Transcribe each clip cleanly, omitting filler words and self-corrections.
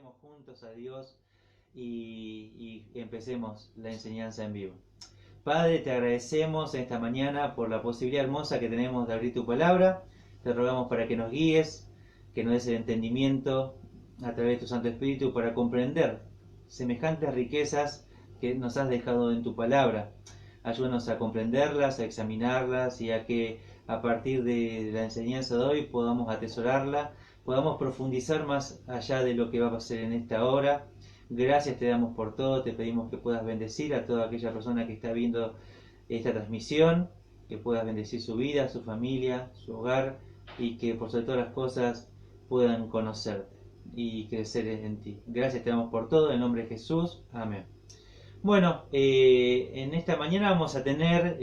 oremos juntos a Dios y empecemos la enseñanza en vivo. Padre, te agradecemos en esta mañana por la posibilidad hermosa que tenemos de abrir tu palabra. Te rogamos para que nos guíes, que nos des el entendimiento a través de tu Santo Espíritu para comprender semejantes riquezas que nos has dejado en tu palabra. Ayúdanos a comprenderlas, a examinarlas y a que a partir de la enseñanza de hoy podamos atesorarla, podamos profundizar más allá de lo que va a pasar en esta hora. Gracias te damos por todo, te pedimos que puedas bendecir a toda aquella persona que está viendo esta transmisión, que puedas bendecir su vida, su familia, su hogar y que por sobre todas las cosas puedan conocerte y crecer en ti. Gracias te damos por todo, en el nombre de Jesús. Amén. Bueno, en esta mañana vamos a tener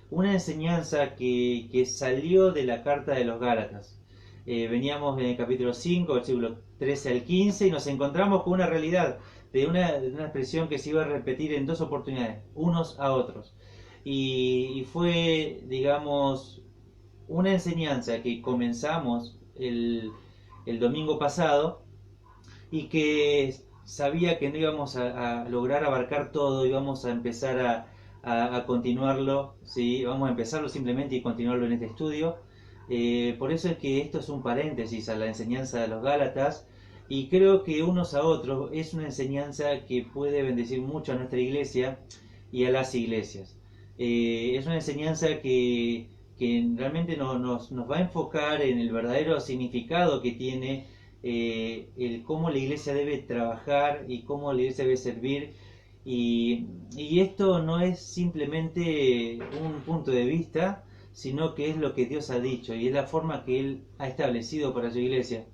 una enseñanza que salió de la carta de los Gálatas. Veníamos en el capítulo 5, versículo 13 al 15, y nos encontramos con una realidad de una expresión que se iba a repetir en dos oportunidades, unos a otros. Y fue, digamos, una enseñanza que comenzamos el domingo pasado y que sabía que no íbamos a lograr abarcar todo, íbamos a empezar a continuarlo, ¿sí? Vamos a empezarlo simplemente y continuarlo en este estudio. Por eso es que esto es un paréntesis a la enseñanza de los Gálatas, y creo que unos a otros es una enseñanza que puede bendecir mucho a nuestra iglesia y a las iglesias. Es una enseñanza que realmente nos va a enfocar en el verdadero significado que tiene el cómo la iglesia debe trabajar y cómo la iglesia debe servir. Y esto no es simplemente un punto de vista, sino que es lo que Dios ha dicho y es la forma que Él ha establecido para su iglesia.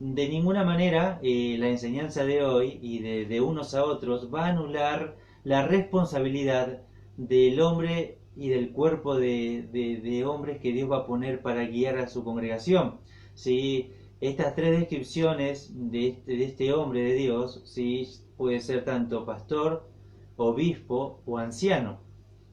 De ninguna manera la enseñanza de hoy y de unos a otros va a anular la responsabilidad del hombre y del cuerpo de hombres que Dios va a poner para guiar a su congregación. ¿Sí? Estas tres descripciones de este hombre de Dios, ¿sí? Puede ser tanto pastor, obispo o anciano.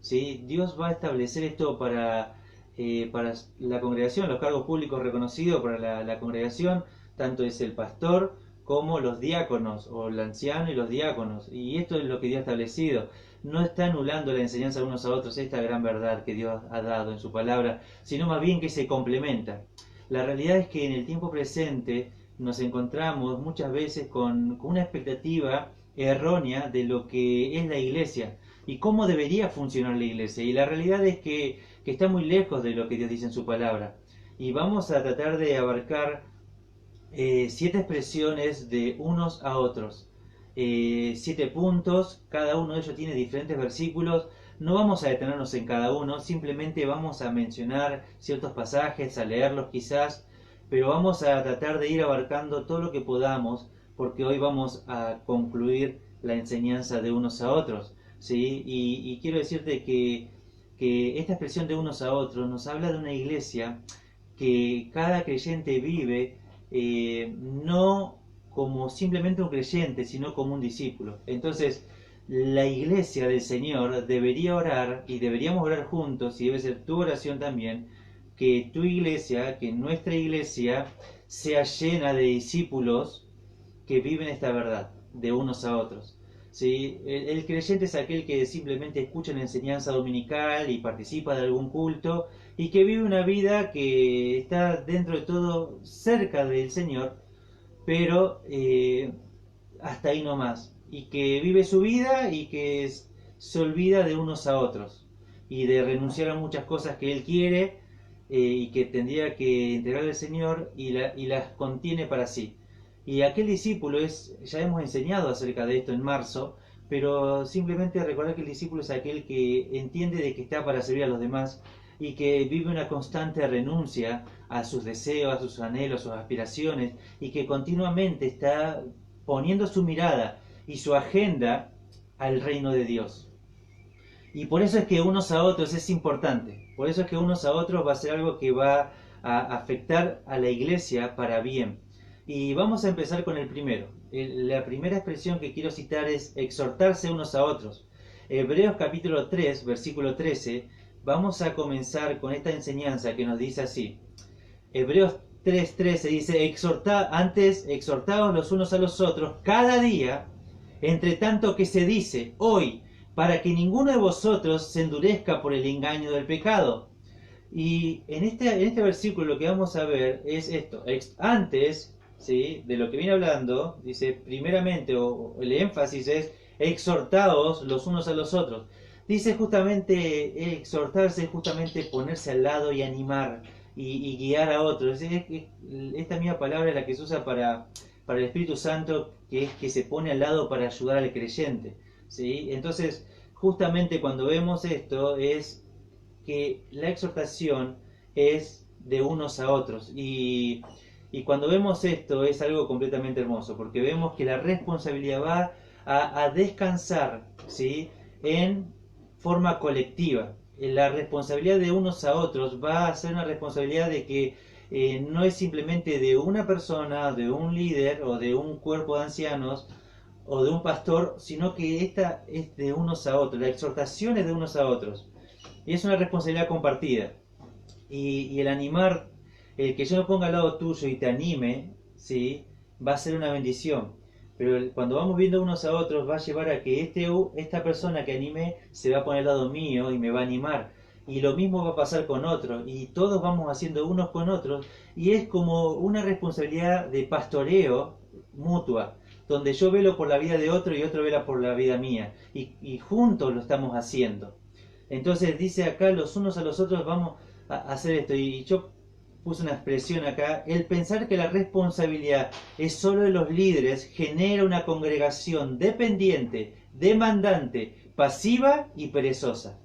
¿Sí? Dios va a establecer esto para la congregación, los cargos públicos reconocidos para la congregación, tanto es el pastor como los diáconos, o el anciano y los diáconos. Y esto es lo que Dios ha establecido. No está anulando la enseñanza de unos a otros, esta gran verdad que Dios ha dado en su palabra, sino más bien que se complementa. La realidad es que en el tiempo presente nos encontramos muchas veces con una expectativa errónea de lo que es la iglesia y cómo debería funcionar la iglesia. Y la realidad es que está muy lejos de lo que Dios dice en su palabra. Y vamos a tratar de abarcar 7 expresiones de unos a otros. 7 puntos, cada uno de ellos tiene diferentes versículos. No vamos a detenernos en cada uno, simplemente vamos a mencionar ciertos pasajes, a leerlos quizás, pero vamos a tratar de ir abarcando todo lo que podamos, porque hoy vamos a concluir la enseñanza de unos a otros, ¿sí? Y quiero decirte que esta expresión de unos a otros nos habla de una iglesia que cada creyente vive no como simplemente un creyente, sino como un discípulo. Entonces, la iglesia del Señor debería orar, y deberíamos orar juntos, y debe ser tu oración también, que tu iglesia, que nuestra iglesia sea llena de discípulos que viven esta verdad, de unos a otros. ¿Sí? El creyente es aquel que simplemente escucha la enseñanza dominical y participa de algún culto, y que vive una vida que está dentro de todo cerca del Señor, pero hasta ahí nomás, y que vive su vida y que se olvida de unos a otros y de renunciar a muchas cosas que él quiere y que tendría que entregarle al Señor, y las contiene para sí. Y aquel discípulo ya hemos enseñado acerca de esto en marzo, pero simplemente recordar que el discípulo es aquel que entiende de que está para servir a los demás y que vive una constante renuncia a sus deseos, a sus anhelos, a sus aspiraciones, y que continuamente está poniendo su mirada y su agenda al reino de Dios. Y por eso es que unos a otros es importante, por eso es que unos a otros va a ser algo que va a afectar a la iglesia para bien. Y vamos a empezar con el primero. La primera expresión que quiero citar es exhortarse unos a otros. Hebreos capítulo 3, versículo 13, vamos a comenzar con esta enseñanza que nos dice así. Hebreos 3:13 dice, exhortaos los unos a los otros cada día, entre tanto que se dice hoy, para que ninguno de vosotros se endurezca por el engaño del pecado. Y en este versículo lo que vamos a ver es esto. Antes, ¿sí?, de lo que viene hablando, dice primeramente, o el énfasis es, exhortaos los unos a los otros. Dice justamente, exhortarse es justamente ponerse al lado y animar y guiar a otros. Esta misma palabra es la que se usa para el Espíritu Santo, que es que se pone al lado para ayudar al creyente, ¿sí? Entonces, justamente cuando vemos esto, es que la exhortación es de unos a otros. Y cuando vemos esto es algo completamente hermoso, porque vemos que la responsabilidad va a descansar, ¿sí?, en forma colectiva. La responsabilidad de unos a otros va a ser una responsabilidad de que no es simplemente de una persona, de un líder o de un cuerpo de ancianos o de un pastor, sino que esta es de unos a otros. La exhortación es de unos a otros. Y es una responsabilidad compartida. Y el animar, el que yo me ponga al lado tuyo y te anime, ¿sí?, va a ser una bendición. Pero cuando vamos viendo unos a otros va a llevar a que esta persona que anime se va a poner al lado mío y me va a animar. Y lo mismo va a pasar con otros. Y todos vamos haciendo unos con otros. Y es como una responsabilidad de pastoreo mutua, donde yo velo por la vida de otro y otro vela por la vida mía. Y juntos lo estamos haciendo. Entonces dice acá, los unos a los otros vamos a hacer esto. Y yo puse una expresión acá: el pensar que la responsabilidad es solo de los líderes genera una congregación dependiente, demandante, pasiva y perezosa.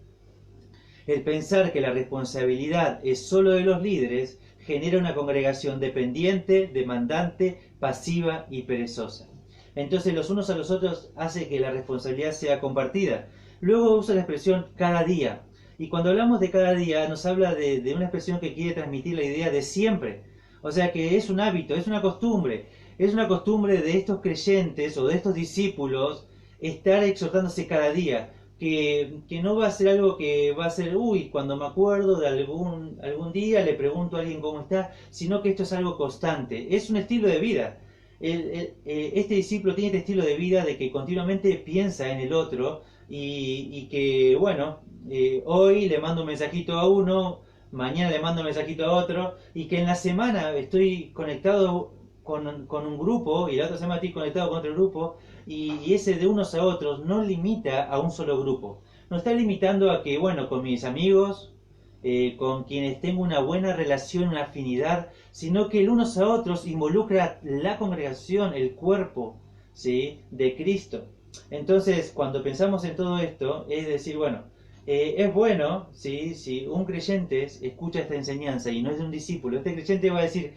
El pensar que la responsabilidad es solo de los líderes genera una congregación dependiente, demandante, pasiva y perezosa. Entonces los unos a los otros hace que la responsabilidad sea compartida. Luego usa la expresión cada día. Y cuando hablamos de cada día nos habla de una expresión que quiere transmitir la idea de siempre. O sea que es un hábito, es una costumbre. Es una costumbre de estos creyentes o de estos discípulos estar exhortándose cada día. Que no va a ser algo que va a ser, cuando me acuerdo de algún día le pregunto a alguien cómo está, sino que esto es algo constante. Es un estilo de vida. Este discípulo tiene este estilo de vida de que continuamente piensa en el otro y que, bueno, hoy le mando un mensajito a uno, mañana le mando un mensajito a otro, y que en la semana estoy conectado con un grupo y la otra semana estoy conectado con otro grupo, y ese de unos a otros no limita a un solo grupo. No está limitando a que, bueno, con mis amigos, con quienes tengo una buena relación, una afinidad, sino que el unos a otros involucra la congregación, el cuerpo, ¿sí?, de Cristo. Entonces, cuando pensamos en todo esto, es decir, bueno, es bueno, ¿sí?, si un creyente escucha esta enseñanza y no es de un discípulo, este creyente va a decir,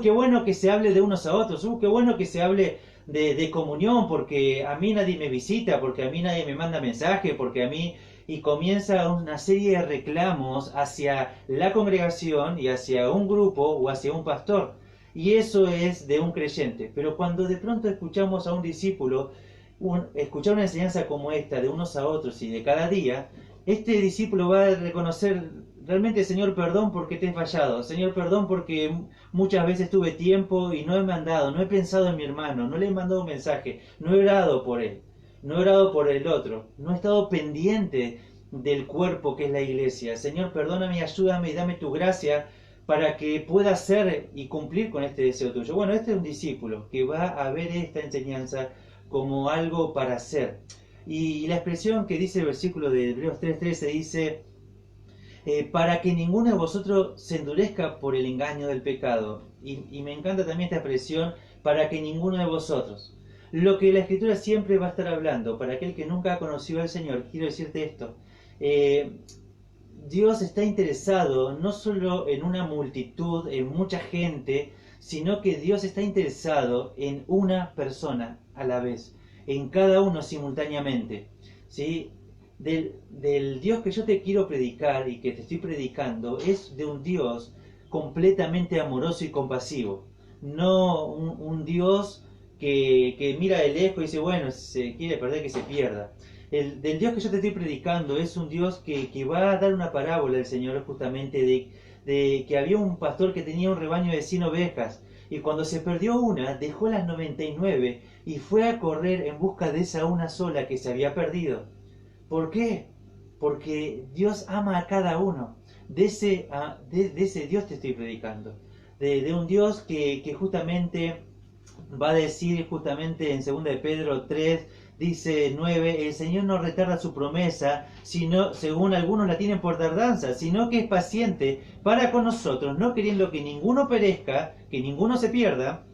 qué bueno que se hable de unos a otros, qué bueno que se hable de comunión, porque a mí nadie me visita, porque a mí nadie me manda mensaje, porque a mí... Y comienza una serie de reclamos hacia la congregación y hacia un grupo o hacia un pastor. Y eso es de un creyente. Pero cuando de pronto escuchamos a un discípulo, escuchar una enseñanza como esta de unos a otros y de cada día, este discípulo va a reconocer realmente: Señor, perdón porque te he fallado. Señor, perdón porque muchas veces tuve tiempo y no he mandado, no he pensado en mi hermano, no le he mandado un mensaje, no he orado por él, no he orado por el otro, no he estado pendiente del cuerpo que es la iglesia. Señor, perdóname, ayúdame y dame tu gracia para que pueda hacer y cumplir con este deseo tuyo. Bueno, este es un discípulo que va a ver esta enseñanza como algo para hacer. Y la expresión que dice el versículo de Hebreos 3:13 dice: para que ninguno de vosotros se endurezca por el engaño del pecado. Y me encanta también esta expresión, para que ninguno de vosotros. Lo que la Escritura siempre va a estar hablando, para aquel que nunca ha conocido al Señor, quiero decirte esto: Dios está interesado no solo en una multitud, en mucha gente, sino que Dios está interesado en una persona a la vez, en cada uno simultáneamente, ¿sí? Del Dios que yo te quiero predicar y que te estoy predicando es de un Dios completamente amoroso y compasivo, no un Dios que mira de lejos y dice, bueno, si se quiere perder, que se pierda. Del Dios que yo te estoy predicando es un Dios que va a dar una parábola del Señor justamente de que había un pastor que tenía un rebaño de 100 ovejas y cuando se perdió una, dejó las 99 y fue a correr en busca de esa una sola que se había perdido. ¿Por qué? Porque Dios ama a cada uno. De ese Dios te estoy predicando. De un Dios que justamente va a decir justamente en 2 de Pedro 3, dice 9, el Señor no retarda su promesa, sino, según algunos la tienen por tardanza, sino que es paciente para con nosotros, no queriendo que ninguno perezca, que ninguno se pierda,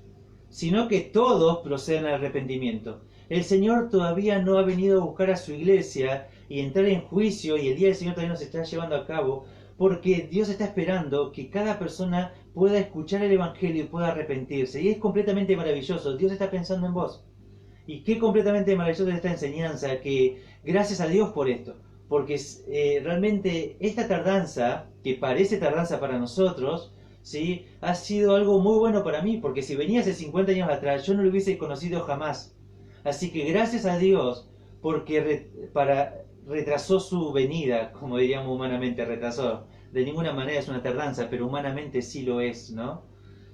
sino que todos procedan al arrepentimiento. El Señor todavía no ha venido a buscar a su iglesia y entrar en juicio, y el día del Señor todavía no se está llevando a cabo, porque Dios está esperando que cada persona pueda escuchar el Evangelio y pueda arrepentirse. Y es completamente maravilloso. Dios está pensando en vos. Y qué completamente maravillosa es esta enseñanza, que gracias a Dios por esto. Porque realmente esta tardanza, que parece tardanza para nosotros, ¿sí?, ha sido algo muy bueno para mí. Porque si venía hace 50 años atrás, yo no lo hubiese conocido jamás. Así que gracias a Dios, porque retrasó su venida, como diríamos humanamente, retrasó. De ninguna manera es una tardanza, pero humanamente sí lo es, ¿no?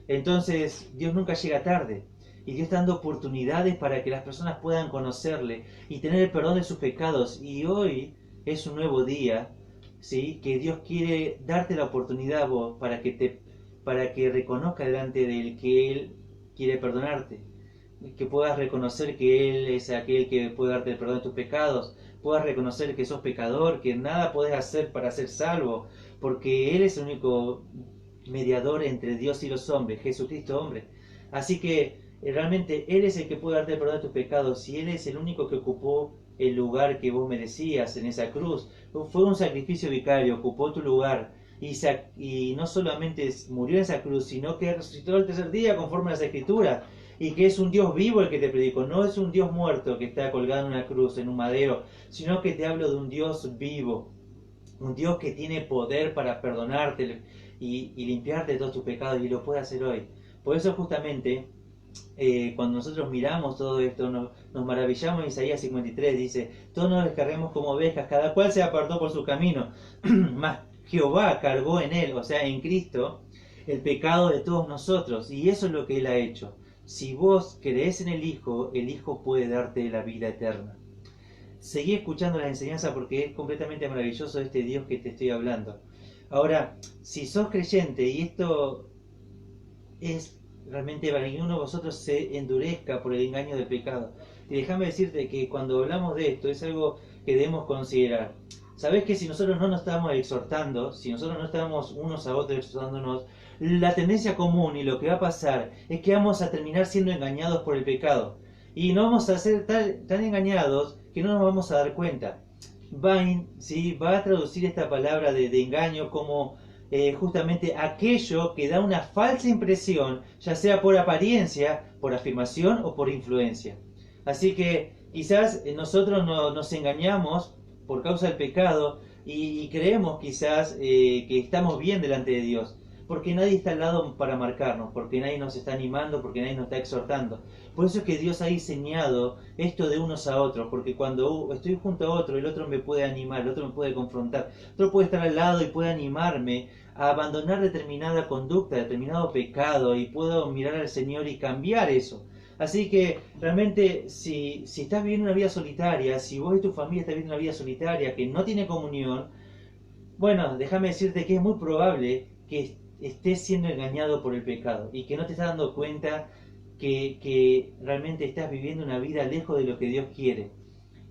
Entonces, Dios nunca llega tarde. Y Dios está dando oportunidades para que las personas puedan conocerle y tener el perdón de sus pecados. Y hoy es un nuevo día, ¿sí?, que Dios quiere darte la oportunidad a vos para que reconozca delante de Él que Él quiere perdonarte. Que puedas reconocer que Él es aquel que puede darte el perdón de tus pecados, puedas reconocer que sos pecador, que nada podés hacer para ser salvo, porque Él es el único mediador entre Dios y los hombres, Jesucristo hombre. Así que realmente Él es el que puede darte el perdón de tus pecados, y Él es el único que ocupó el lugar que vos merecías en esa cruz. Fue un sacrificio vicario, ocupó tu lugar, y no solamente murió en esa cruz, sino que resucitó el tercer día conforme a las Escrituras. Y que es un Dios vivo el que te predico, no es un Dios muerto que está colgado en una cruz, en un madero, sino que te hablo de un Dios vivo, un Dios que tiene poder para perdonarte y limpiarte de todos tus pecados, y lo puede hacer hoy. Por eso justamente, cuando nosotros miramos todo esto, nos maravillamos. En Isaías 53 dice, todos nos descarguemos como ovejas, cada cual se apartó por su camino, mas Jehová cargó en él, o sea, en Cristo, el pecado de todos nosotros, y eso es lo que Él ha hecho. Si vos creés en el Hijo puede darte la vida eterna. Seguí escuchando las enseñanzas porque es completamente maravilloso este Dios que te estoy hablando. Ahora, si sos creyente, y esto es realmente para que uno de vosotros se endurezca por el engaño del pecado. Y déjame decirte que cuando hablamos de esto es algo que debemos considerar. Sabés que si nosotros no nos estamos exhortando, si nosotros no estamos unos a otros exhortándonos, la tendencia común y lo que va a pasar es que vamos a terminar siendo engañados por el pecado. Y no vamos a ser tan engañados que no nos vamos a dar cuenta. Vine, ¿sí?, va a traducir esta palabra de engaño como justamente aquello que da una falsa impresión, ya sea por apariencia, por afirmación o por influencia. Así que quizás nosotros nos engañamos por causa del pecado y creemos quizás que estamos bien delante de Dios, porque nadie está al lado para marcarnos, porque nadie nos está animando, porque nadie nos está exhortando. Por eso es que Dios ha diseñado esto de unos a otros, porque cuando estoy junto a otro, el otro me puede animar, el otro me puede confrontar, el otro puede estar al lado y puede animarme a abandonar determinada conducta, determinado pecado, y puedo mirar al Señor y cambiar eso. Así que realmente si estás viviendo una vida solitaria, si vos y tu familia están viviendo una vida solitaria que no tiene comunión, bueno, déjame decirte que es muy probable que estés siendo engañado por el pecado y que no te estás dando cuenta que realmente estás viviendo una vida lejos de lo que Dios quiere.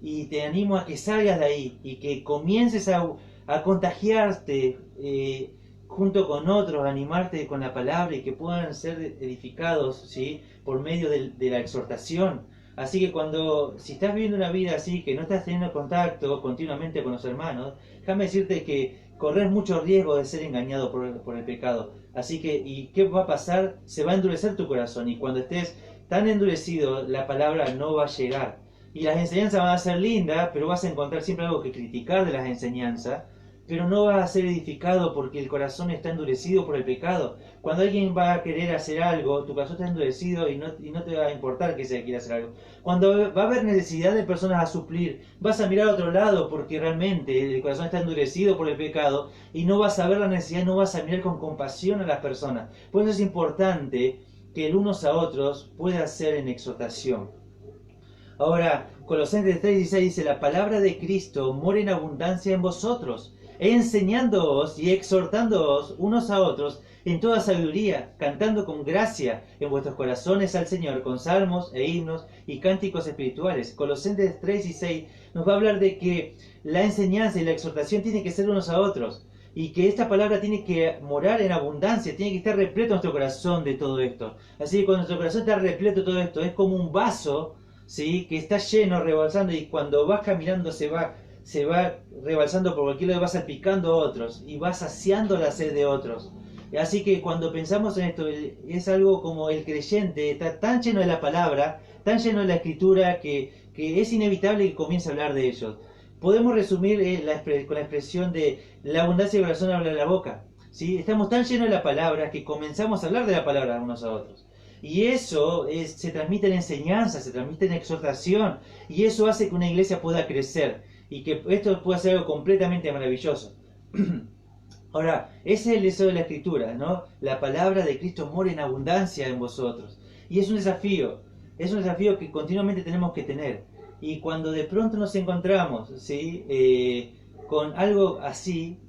Y te animo a que salgas de ahí y que comiences a contagiarte junto con otros, a animarte con la palabra y que puedan ser edificados, ¿sí?, por medio de la exhortación. Así que si estás viviendo una vida así, que no estás teniendo contacto continuamente con los hermanos, déjame decirte que corres mucho riesgo de ser engañado por el pecado. Así que, ¿y qué va a pasar? Se va a endurecer tu corazón, y cuando estés tan endurecido, la palabra no va a llegar. Y las enseñanzas van a ser lindas, pero vas a encontrar siempre algo que criticar de las enseñanzas, pero no va a ser edificado porque el corazón está endurecido por el pecado. Cuando alguien va a querer hacer algo, tu corazón está endurecido y no te va a importar que se quiera hacer algo. Cuando va a haber necesidad de personas a suplir, vas a mirar a otro lado porque realmente el corazón está endurecido por el pecado y no vas a ver la necesidad, no vas a mirar con compasión a las personas. Por eso es importante que el unos a otros pueda ser en exhortación. Ahora, Colosenses 3:16 dice, la palabra de Cristo mora en abundancia en vosotros, enseñándoos y exhortándoos unos a otros en toda sabiduría, cantando con gracia en vuestros corazones al Señor con salmos e himnos y cánticos espirituales. Colosenses 3:16 nos va a hablar de que la enseñanza y la exhortación tienen que ser unos a otros y que esta palabra tiene que morar en abundancia, tiene que estar repleto nuestro corazón de todo esto. Así que cuando nuestro corazón está repleto de todo esto, es como un vaso, ¿sí?, que está lleno, rebalsando, y cuando vas caminando se va rebalsando por cualquier lado, vas salpicando a otros y vas saciando la sed de otros. Así que cuando pensamos en esto, es algo como el creyente está tan lleno de la palabra, tan lleno de la escritura, que es inevitable que comience a hablar de ellos. Podemos resumir con la expresión de la abundancia del corazón habla de la boca, ¿sí? Estamos tan llenos de la palabra que comenzamos a hablar de la palabra unos a otros. Y eso se transmite en enseñanza, se transmite en exhortación, y eso hace que una iglesia pueda crecer y que esto pueda ser algo completamente maravilloso. Ahora, ese es el deseo de la Escritura, ¿no? La palabra de Cristo mora en abundancia en vosotros. Y es un desafío que continuamente tenemos que tener. Y cuando de pronto nos encontramos, ¿sí?, con algo así,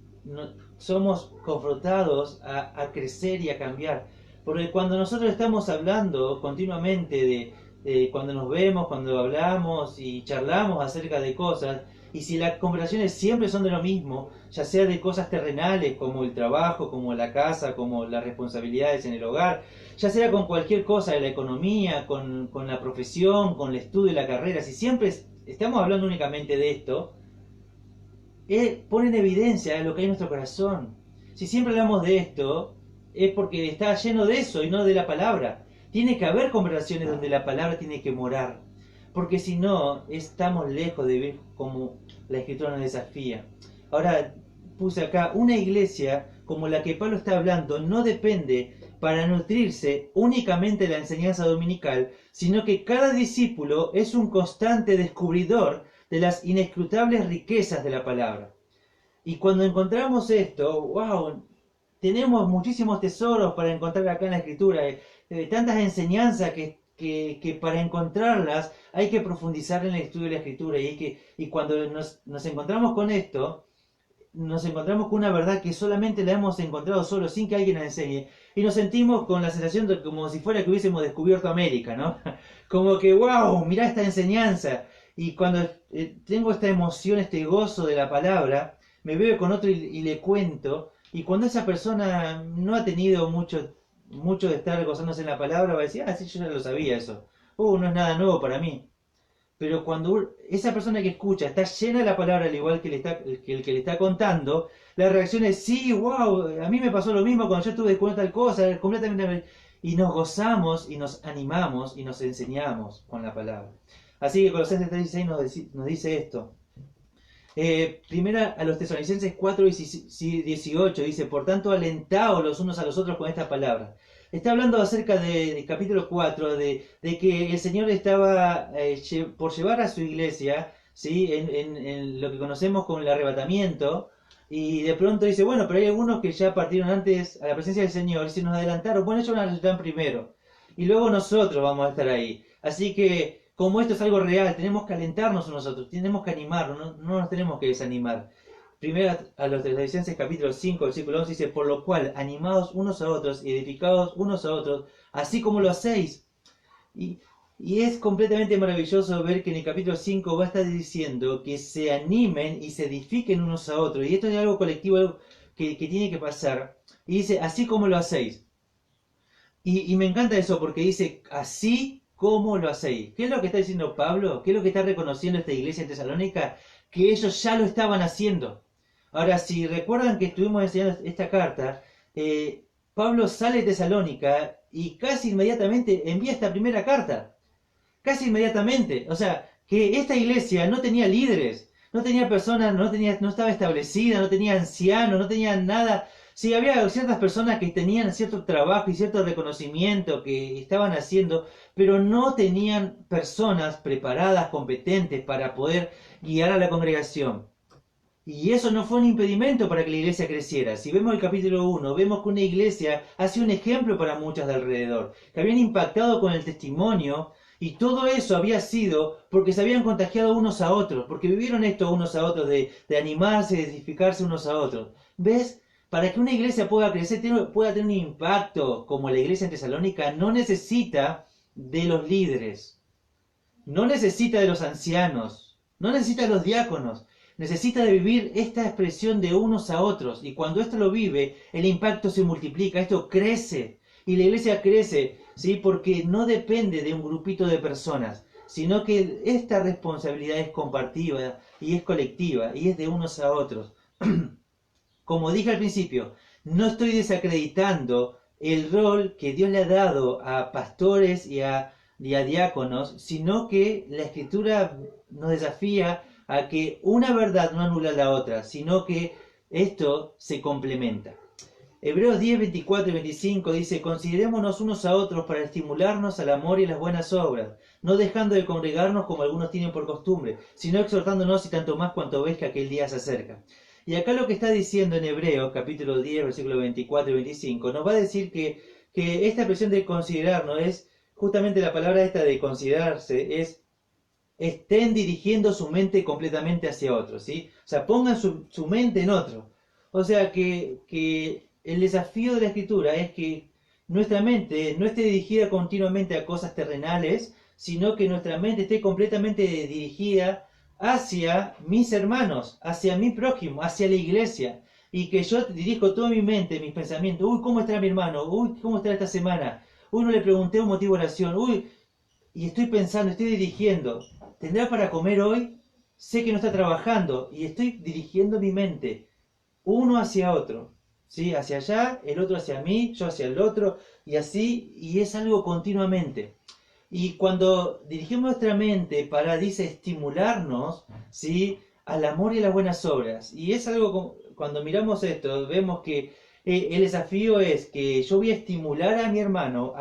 somos confrontados a crecer y a cambiar. Porque cuando nosotros estamos hablando continuamente de cuando nos vemos, cuando hablamos y charlamos acerca de cosas, y si las conversaciones siempre son de lo mismo, ya sea de cosas terrenales como el trabajo, como la casa, como las responsabilidades en el hogar, ya sea con cualquier cosa de la economía, con la profesión, con el estudio y la carrera, si siempre estamos hablando únicamente de esto, pone en evidencia lo que hay en nuestro corazón. Si siempre hablamos de esto, es porque está lleno de eso y no de la palabra. Tiene que haber conversaciones donde la palabra tiene que morar, porque si no, estamos lejos de vivir como la Escritura nos desafía. Ahora, puse acá, una iglesia como la que Pablo está hablando no depende para nutrirse únicamente de la enseñanza dominical, sino que cada discípulo es un constante descubridor de las inescrutables riquezas de la palabra. Y cuando encontramos esto, wow, tenemos muchísimos tesoros para encontrar acá en la Escritura, tantas enseñanzas que para encontrarlas hay que profundizar en el estudio de la Escritura, y cuando nos encontramos con esto, nos encontramos con una verdad que solamente la hemos encontrado solo, sin que alguien nos enseñe, y nos sentimos con la sensación de como si fuera que hubiésemos descubierto América, ¿no? Como que, wow, mirá esta enseñanza. Y cuando tengo esta emoción, este gozo de la palabra, me veo con otro y le cuento, y cuando esa persona no ha tenido mucho de estar gozándose en la palabra, va a decir, ah, sí, yo ya lo sabía eso. No es nada nuevo para mí. Pero cuando esa persona que escucha está llena de la palabra, al igual que el que le está contando, la reacción es, sí, wow, a mí me pasó lo mismo cuando yo estuve con tal cosa, completamente. Y nos gozamos y nos animamos y nos enseñamos con la palabra. Así que Colosenses 3:16 nos dice esto. Primera a los Tesalonicenses 4:18 dice, por tanto alentaos los unos a los otros con esta palabra. Está hablando acerca del capítulo 4, de que el Señor estaba por llevar a su iglesia, ¿sí?, en lo que conocemos como el arrebatamiento, y de pronto dice, bueno, pero hay algunos que ya partieron antes a la presencia del Señor y se nos adelantaron, bueno, ellos van a estar primero, y luego nosotros vamos a estar ahí. Así que, como esto es algo real, tenemos que alentarnos nosotros, tenemos que animarnos, no nos tenemos que desanimar. Primero a los Tesalonicenses capítulo 5, versículo 11 dice, por lo cual, animados unos a otros y edificados unos a otros, así como lo hacéis. Y es completamente maravilloso ver que en el capítulo 5 va a estar diciendo que se animen y se edifiquen unos a otros. Y esto es algo colectivo, algo que tiene que pasar. Y dice, así como lo hacéis. Y me encanta eso porque dice, así como lo hacéis. ¿Qué es lo que está diciendo Pablo? ¿Qué es lo que está reconociendo esta iglesia en Tesalónica? Que ellos ya lo estaban haciendo. Ahora, si recuerdan que estuvimos enseñando esta carta, Pablo sale de Tesalónica y casi inmediatamente envía esta primera carta. Casi inmediatamente. O sea, que esta iglesia no tenía líderes, No tenía personas, no estaba establecida, no tenía ancianos, no tenía nada. Sí, había ciertas personas que tenían cierto trabajo y cierto reconocimiento que estaban haciendo, pero no tenían personas preparadas, competentes para poder guiar a la congregación. Y eso no fue un impedimento para que la iglesia creciera. Si vemos el capítulo 1, vemos que una iglesia ha sido un ejemplo para muchas de alrededor, que habían impactado con el testimonio, y todo eso había sido porque se habían contagiado unos a otros, porque vivieron esto unos a otros, de animarse, de edificarse unos a otros. ¿Ves? Para que una iglesia pueda crecer, pueda tener un impacto como la iglesia en Tesalónica, no necesita de los líderes, no necesita de los ancianos, no necesita de los diáconos, necesita de vivir esta expresión de unos a otros. Y cuando esto lo vive, el impacto se multiplica, esto crece. Y la iglesia crece, ¿sí? Porque no depende de un grupito de personas, sino que esta responsabilidad es compartida y es colectiva y es de unos a otros. Como dije al principio, no estoy desacreditando el rol que Dios le ha dado a pastores y a diáconos, sino que la Escritura nos desafía a que una verdad no anula la otra, sino que esto se complementa. Hebreos 10, 24 y 25 dice: considerémonos unos a otros para estimularnos al amor y las buenas obras, no dejando de congregarnos como algunos tienen por costumbre, sino exhortándonos y tanto más cuanto ves que aquel día se acerca. Y acá lo que está diciendo en Hebreos, capítulo 10, versículos 24 y 25, nos va a decir que esta expresión de considerarnos es, justamente la palabra esta de considerarse, es estén dirigiendo su mente completamente hacia otro, ¿sí? O sea, pongan su mente en otro. O sea, que el desafío de la Escritura es que nuestra mente no esté dirigida continuamente a cosas terrenales, sino que nuestra mente esté completamente dirigida hacia mis hermanos, hacia mi prójimo, hacia la iglesia. Y que yo dirijo toda mi mente, mis pensamientos. Uy, ¿cómo está mi hermano? Uy, ¿cómo está esta semana? Uy, no le pregunté un motivo de oración. Uy, y estoy pensando, estoy dirigiendo. ¿Tendrá para comer hoy? Sé que no está trabajando y estoy dirigiendo mi mente uno hacia otro, ¿sí? Hacia allá, el otro hacia mí, yo hacia el otro, y así, y es algo continuamente. Y cuando dirigimos nuestra mente para, dice, estimularnos, ¿sí? Al amor y a las buenas obras. Y es algo, cuando miramos esto, vemos que el desafío es que yo voy a estimular a mi hermano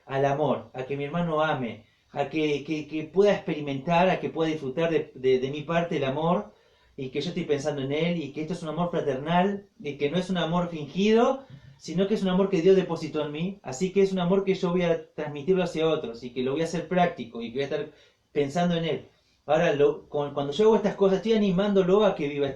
al amor, a que mi hermano ame, a que pueda experimentar, a que pueda disfrutar de mi parte el amor, y que yo estoy pensando en él, y que esto es un amor fraternal, y que no es un amor fingido, sino que es un amor que Dios depositó en mí, así que es un amor que yo voy a transmitirlo hacia otros, y que lo voy a hacer práctico, y que voy a estar pensando en él. Ahora, cuando yo hago estas cosas, estoy animándolo a que viva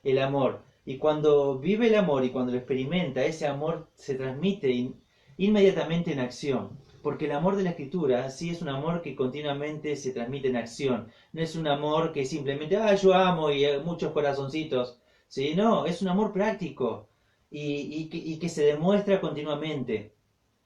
el amor. Y cuando vive el amor y cuando lo experimenta, ese amor se transmite inmediatamente en acción. Porque el amor de la Escritura sí es un amor que continuamente se transmite en acción. No es un amor que simplemente, yo amo y muchos corazoncitos. ¿Sí? No, es un amor práctico y que se demuestra continuamente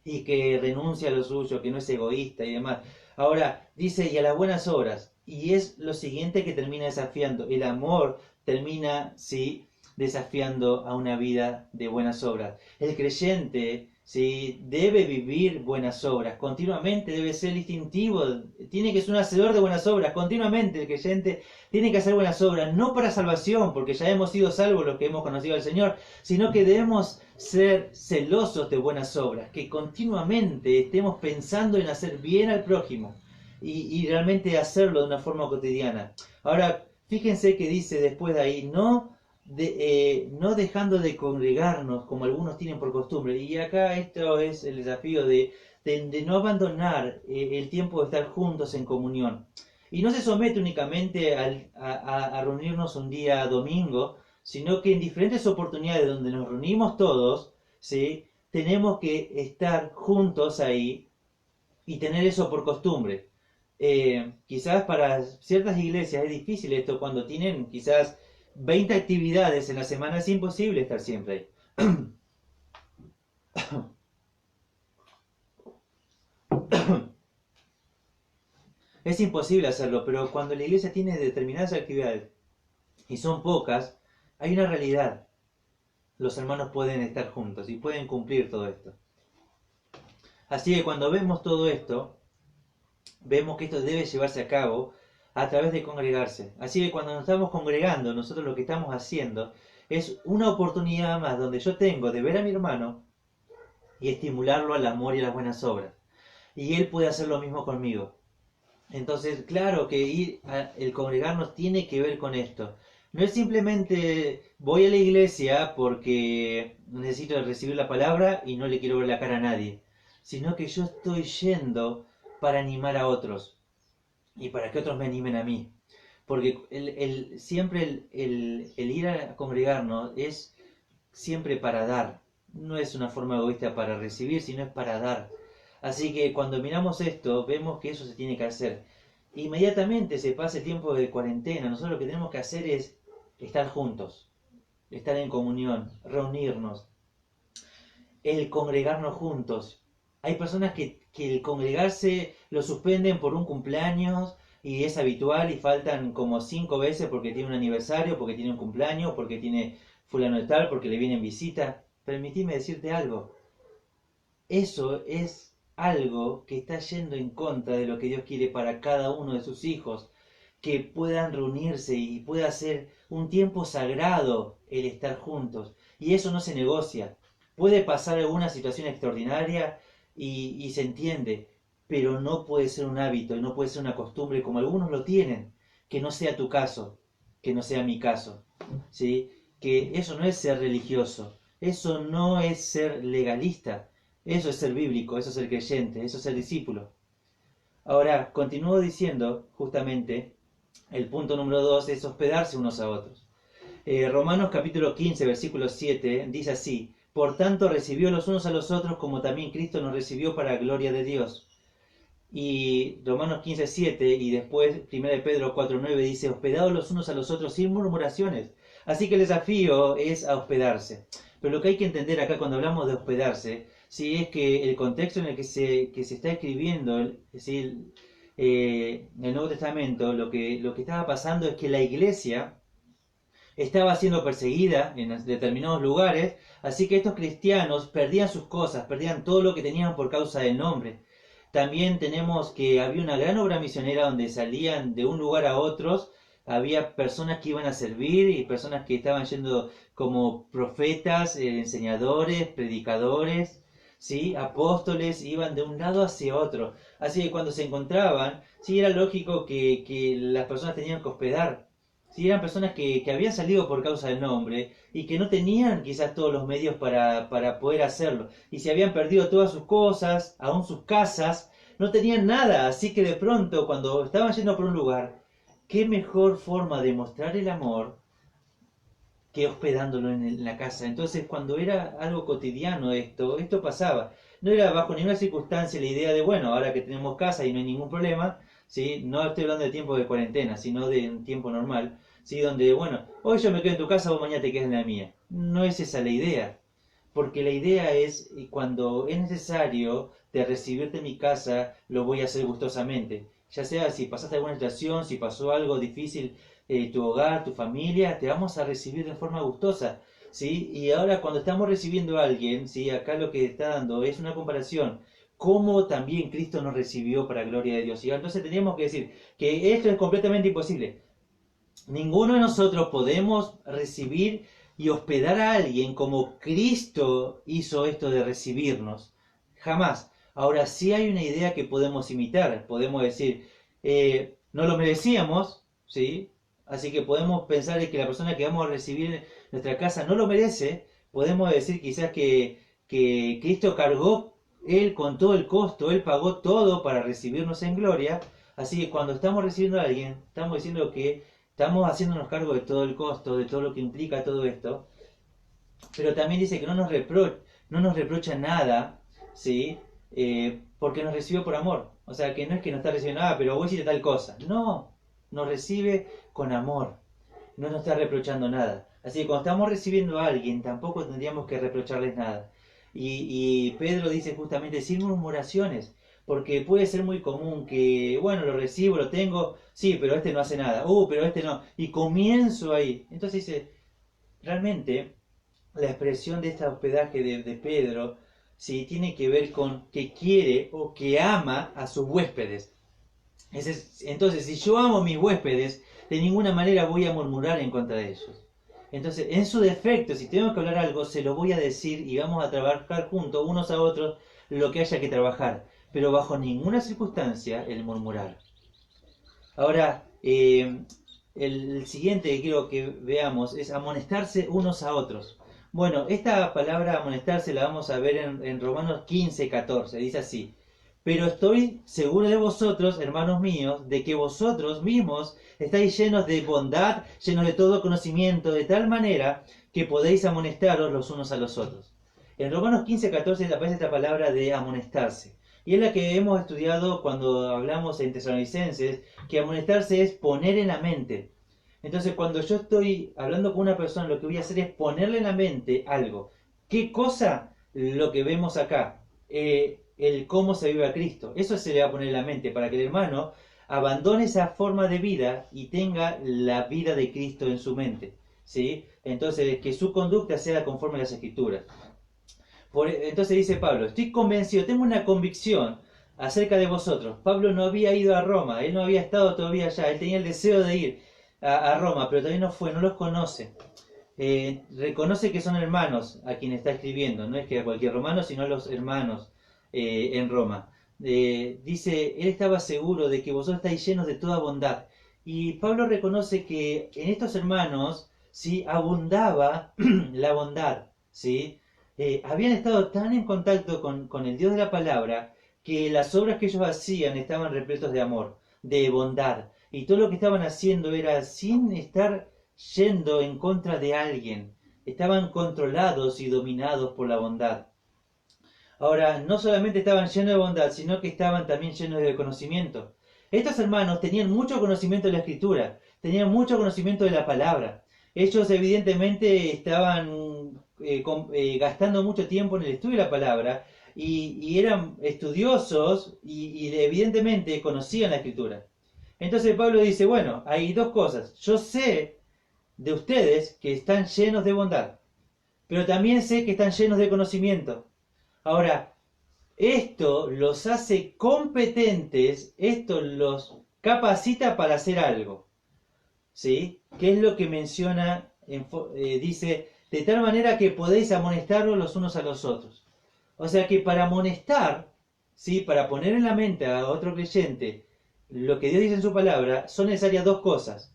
y que renuncia a lo suyo, que no es egoísta y demás. Ahora, dice, y a las buenas obras. Y es lo siguiente que termina desafiando. El amor termina, sí, desafiando a una vida de buenas obras. El creyente, sí, debe vivir buenas obras. Continuamente debe ser distintivo. Tiene que ser un hacedor de buenas obras. Continuamente el creyente tiene que hacer buenas obras. No para salvación, porque ya hemos sido salvos los que hemos conocido al Señor, sino que debemos ser celosos de buenas obras, que continuamente estemos pensando en hacer bien al prójimo y realmente hacerlo de una forma cotidiana. Ahora, fíjense que dice después de ahí, no dejando de congregarnos como algunos tienen por costumbre. Y acá esto es el desafío de no abandonar el tiempo de estar juntos en comunión. Y no se somete únicamente a reunirnos un día domingo, sino que en diferentes oportunidades donde nos reunimos todos, ¿sí? Tenemos que estar juntos ahí y tener eso por costumbre. Quizás para ciertas iglesias es difícil esto cuando tienen quizás 20 actividades en la semana, es imposible estar siempre ahí. Es imposible hacerlo, pero cuando la iglesia tiene determinadas actividades y son pocas, hay una realidad. Los hermanos pueden estar juntos y pueden cumplir todo esto. Así que cuando vemos todo esto, vemos que esto debe llevarse a cabo a través de congregarse. Así que cuando nos estamos congregando, nosotros lo que estamos haciendo es una oportunidad más donde yo tengo de ver a mi hermano y estimularlo al amor y a las buenas obras. Y él puede hacer lo mismo conmigo. Entonces, claro que el congregarnos tiene que ver con esto. No es simplemente voy a la iglesia porque necesito recibir la palabra y no le quiero ver la cara a nadie, sino que yo estoy yendo para animar a otros y para que otros me animen a mí. Porque siempre el ir a congregarnos es siempre para dar. No es una forma egoísta para recibir, sino es para dar. Así que cuando miramos esto, vemos que eso se tiene que hacer. Inmediatamente se pasa el tiempo de cuarentena. Nosotros lo que tenemos que hacer es estar juntos, estar en comunión, reunirnos, el congregarnos juntos. Hay personas que el congregarse lo suspenden por un cumpleaños y es habitual y faltan como 5 veces porque tiene un aniversario, porque tiene un cumpleaños, porque tiene fulano de tal, porque le viene en visita. Permitime decirte algo. Eso es algo que está yendo en contra de lo que Dios quiere para cada uno de sus hijos, que puedan reunirse y pueda ser un tiempo sagrado el estar juntos. Y eso no se negocia. Puede pasar alguna situación extraordinaria y se entiende, pero no puede ser un hábito y no puede ser una costumbre como algunos lo tienen. Que no sea tu caso, que no sea mi caso. ¿Sí? Que eso no es ser religioso, eso no es ser legalista, eso es ser bíblico, eso es ser creyente, eso es ser discípulo. Ahora, continúo diciendo justamente, el punto número 2 es hospedarse unos a otros. Romanos capítulo 15, versículo 7 dice así: por tanto recibió los unos a los otros como también Cristo nos recibió para gloria de Dios. Y Romanos 15, 7 y después 1 Pedro 4, 9 dice: hospedados los unos a los otros sin murmuraciones. Así que el desafío es a hospedarse. Pero lo que hay que entender acá cuando hablamos de hospedarse, sí, es que el contexto en el que se está escribiendo ¿sí? El Nuevo Testamento, lo que estaba pasando es que la iglesia estaba siendo perseguida en determinados lugares, así que estos cristianos perdían sus cosas, perdían todo lo que tenían por causa del nombre. También tenemos que había una gran obra misionera donde salían de un lugar a otros, había personas que iban a servir y personas que estaban yendo como profetas, enseñadores, predicadores, ¿sí? Apóstoles, iban de un lado hacia otro. Así que cuando se encontraban, sí era lógico que las personas tenían que hospedar. Sí, eran personas que habían salido por causa del nombre y que no tenían quizás todos los medios para poder hacerlo. Y se habían perdido todas sus cosas, aún sus casas, no tenían nada. Así que de pronto, cuando estaban yendo por un lugar, qué mejor forma de mostrar el amor que hospedándolo en la casa. Entonces, cuando era algo cotidiano esto pasaba. No era bajo ninguna circunstancia la idea de, bueno, ahora que tenemos casa y no hay ningún problema, ¿sí? No estoy hablando de tiempo de cuarentena, sino de un tiempo normal, ¿sí? Donde, bueno, hoy yo me quedo en tu casa, vos mañana te quedas en la mía. No es esa la idea. Porque la idea es, cuando es necesario de recibirte en mi casa, lo voy a hacer gustosamente. Ya sea si pasaste alguna situación, si pasó algo difícil, tu hogar, tu familia, te vamos a recibir de forma gustosa. ¿Sí? Y ahora cuando estamos recibiendo a alguien, ¿sí? Acá lo que está dando es una comparación. Cómo también Cristo nos recibió para gloria de Dios. Y entonces tenemos que decir que esto es completamente imposible. Ninguno de nosotros podemos recibir y hospedar a alguien como Cristo hizo esto de recibirnos. Jamás. Ahora sí hay una idea que podemos imitar. Podemos decir, no lo merecíamos, ¿sí? Así que podemos pensar que la persona que vamos a recibir en nuestra casa no lo merece. Podemos decir quizás que Cristo cargó Él con todo el costo, Él pagó todo para recibirnos en gloria. Así que cuando estamos recibiendo a alguien, estamos diciendo que estamos haciéndonos cargo de todo el costo, de todo lo que implica todo esto. Pero también dice que no nos reprocha nada, ¿sí? Porque nos recibió por amor. O sea, que no es que nos está recibiendo, pero vos hiciste tal cosa. No, nos recibe con amor. No nos está reprochando nada. Así que cuando estamos recibiendo a alguien, tampoco tendríamos que reprocharles nada. Y Pedro dice justamente, sin murmuraciones. Porque puede ser muy común que, bueno, lo recibo, lo tengo, sí, pero este no hace nada. Pero este no. Y comienzo ahí. Entonces dice, realmente la expresión de este hospedaje de Pedro, sí, tiene que ver con que quiere o que ama a sus huéspedes. Entonces, si yo amo a mis huéspedes, de ninguna manera voy a murmurar en contra de ellos. Entonces, en su defecto, si tengo que hablar algo, se lo voy a decir y vamos a trabajar juntos, unos a otros, lo que haya que trabajar. Pero bajo ninguna circunstancia el murmurar. Ahora, el siguiente que quiero que veamos es amonestarse unos a otros. Bueno, esta palabra amonestarse la vamos a ver en Romanos 15:14. Dice así: pero estoy seguro de vosotros, hermanos míos, de que vosotros mismos estáis llenos de bondad, llenos de todo conocimiento, de tal manera que podéis amonestaros los unos a los otros. En Romanos 15:14 aparece esta palabra de amonestarse. Y es la que hemos estudiado cuando hablamos en Tesalonicenses, que amonestarse es poner en la mente. Entonces, cuando yo estoy hablando con una persona, lo que voy a hacer es ponerle en la mente algo. ¿Qué cosa? Lo que vemos acá. El cómo se vive a Cristo. Eso se le va a poner en la mente para que el hermano abandone esa forma de vida y tenga la vida de Cristo en su mente. ¿Sí? Entonces, que su conducta sea conforme a las Escrituras. Entonces dice Pablo: estoy convencido, tengo una convicción acerca de vosotros. Pablo no había ido a Roma, él no había estado todavía allá, él tenía el deseo de ir a Roma, pero todavía no fue, no los conoce. Reconoce que son hermanos a quien está escribiendo, no es que a cualquier romano, sino a los hermanos en Roma. Dice, él estaba seguro de que vosotros estáis llenos de toda bondad. Y Pablo reconoce que en estos hermanos, ¿sí?, abundaba la bondad, ¿sí? Habían estado tan en contacto con el Dios de la palabra que las obras que ellos hacían estaban repletos de amor, de bondad. Y todo lo que estaban haciendo era sin estar yendo en contra de alguien. Estaban controlados y dominados por la bondad. Ahora, no solamente estaban llenos de bondad, sino que estaban también llenos de conocimiento. Estos hermanos tenían mucho conocimiento de la Escritura, tenían mucho conocimiento de la palabra. Ellos evidentemente estaban gastando mucho tiempo en el estudio de la palabra y eran estudiosos y evidentemente conocían la Escritura. Entonces Pablo dice, bueno, hay dos cosas. Yo sé de ustedes que están llenos de bondad, pero también sé que están llenos de conocimiento. Ahora, esto los hace competentes, esto los capacita para hacer algo. ¿Sí? ¿Qué es lo que menciona? Dice, de tal manera que podéis amonestaros los unos a los otros. O sea que para amonestar, ¿sí?, para poner en la mente a otro creyente lo que Dios dice en su palabra, son necesarias dos cosas.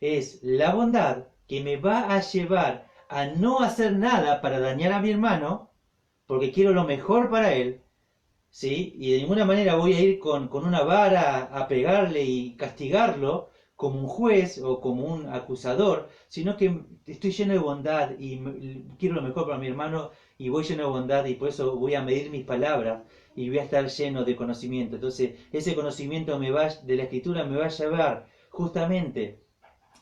Es la bondad, que me va a llevar a no hacer nada para dañar a mi hermano, porque quiero lo mejor para él, ¿sí? Y de ninguna manera voy a ir con una vara a pegarle y castigarlo como un juez o como un acusador, sino que estoy lleno de bondad y quiero lo mejor para mi hermano y voy lleno de bondad y por eso voy a medir mis palabras y voy a estar lleno de conocimiento. Entonces ese conocimiento de la Escritura me va a llevar justamente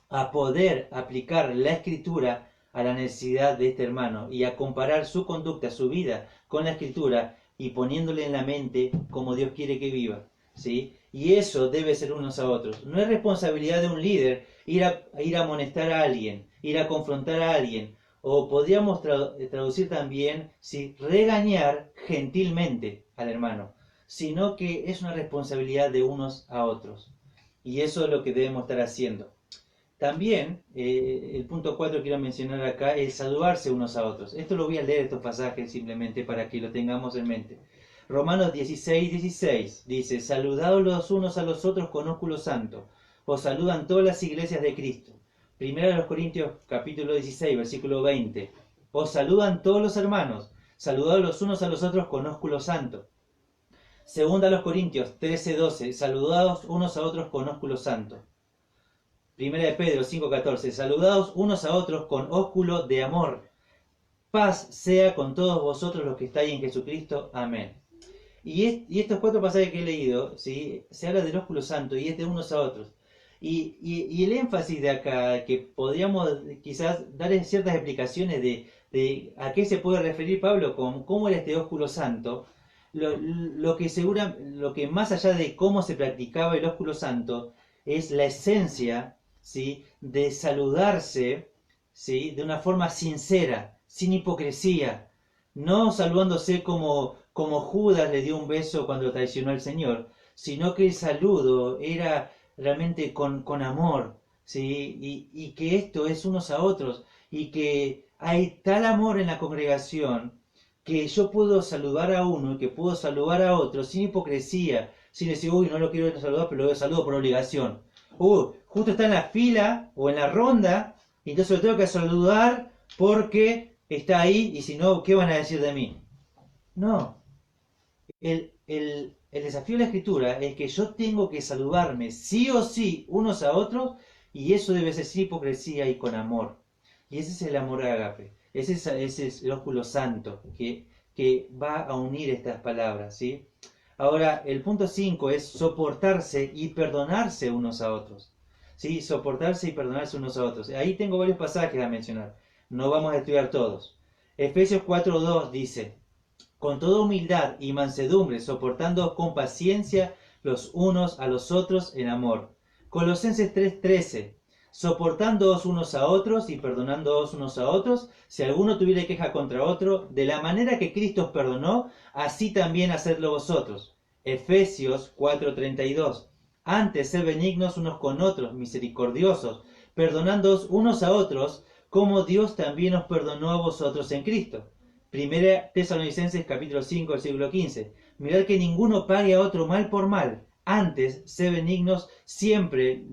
a poder aplicar la Escritura a la necesidad de este hermano y a comparar su conducta, su vida con la Escritura y poniéndole en la mente como Dios quiere que viva, ¿sí? Y eso debe ser unos a otros. No es responsabilidad de un líder ir a amonestar a alguien, ir a confrontar a alguien, o podríamos traducir también, ¿sí?, regañar gentilmente al hermano, sino que es una responsabilidad de unos a otros. Y eso es lo que debemos estar haciendo. También, el punto 4 quiero mencionar acá, el saludarse unos a otros. Esto lo voy a leer, estos pasajes, simplemente para que lo tengamos en mente. Romanos 16:16 dice, saludaos los unos a los otros con ósculo santo. Os saludan todas las iglesias de Cristo. Primera de los Corintios, capítulo 16, versículo 20. Os saludan todos los hermanos. Saludaos los unos a los otros con ósculo santo. Segunda de los Corintios 13:12. Saludaos unos a otros con ósculo santo. Primera de Pedro 5:14. Saludaos unos a otros con ósculo de amor. Paz sea con todos vosotros los que estáis en Jesucristo. Amén. Y estos cuatro pasajes que he leído, ¿sí?, se habla del ósculo santo y es de unos a otros. Y el énfasis de acá, que podríamos quizás dar ciertas explicaciones de a qué se puede referir Pablo con cómo era este ósculo santo, lo que más allá de cómo se practicaba el ósculo santo, es la esencia, ¿sí?, de saludarse, ¿sí?, de una forma sincera, sin hipocresía, no saludándose como Judas le dio un beso cuando traicionó al Señor, sino que el saludo era realmente con amor, ¿sí? Y que esto es unos a otros, y que hay tal amor en la congregación que yo puedo saludar a uno y que puedo saludar a otro sin hipocresía, sin decir, uy, no lo quiero saludar, pero lo saludo por obligación. Justo está en la fila o en la ronda, y entonces lo tengo que saludar porque está ahí, y si no, ¿qué van a decir de mí? No, el desafío de la escritura es que yo tengo que saludarme sí o sí unos a otros, y eso debe ser sin hipocresía y con amor. Y ese es el amor ágape, ese es el ósculo santo que va a unir estas palabras, ¿sí? Ahora, el punto 5 es soportarse y perdonarse unos a otros. ¿Sí? Soportarse y perdonarse unos a otros. Ahí tengo varios pasajes a mencionar. No vamos a estudiar todos. Efesios 4:2 dice, con toda humildad y mansedumbre, soportando con paciencia los unos a los otros en amor. Colosenses 3:13, soportándoos unos a otros y perdonándoos unos a otros, si alguno tuviera queja contra otro, de la manera que Cristo os perdonó, así también hacedlo vosotros. Efesios 4:32, antes sed benignos unos con otros, misericordiosos, perdonándoos unos a otros, como Dios también os perdonó a vosotros en Cristo. Primera Tesalonicenses capítulo 5, versículo 15. Mirad que ninguno pague a otro mal por mal. Antes, sed benignos siempre,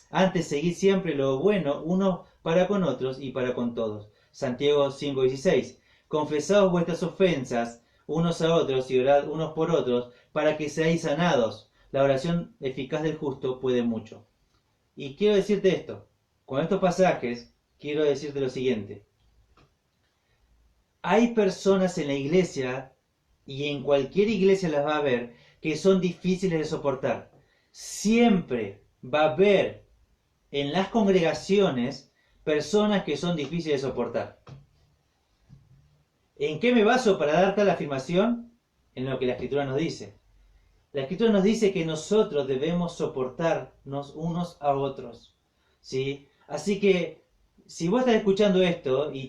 antes seguid siempre lo bueno unos para con otros y para con todos. Santiago 5:16. Confesaos vuestras ofensas unos a otros y orad unos por otros para que seáis sanados. La oración eficaz del justo puede mucho. Y quiero decirte esto. Con estos pasajes, quiero decirte lo siguiente. Hay personas en la iglesia, y en cualquier iglesia las va a ver, que son difíciles de soportar. Siempre va a haber en las congregaciones personas que son difíciles de soportar. ¿En qué me baso para dar tal afirmación? En lo que la Escritura nos dice. La Escritura nos dice que nosotros debemos soportarnos unos a otros, ¿sí? Así que si vos estás escuchando esto y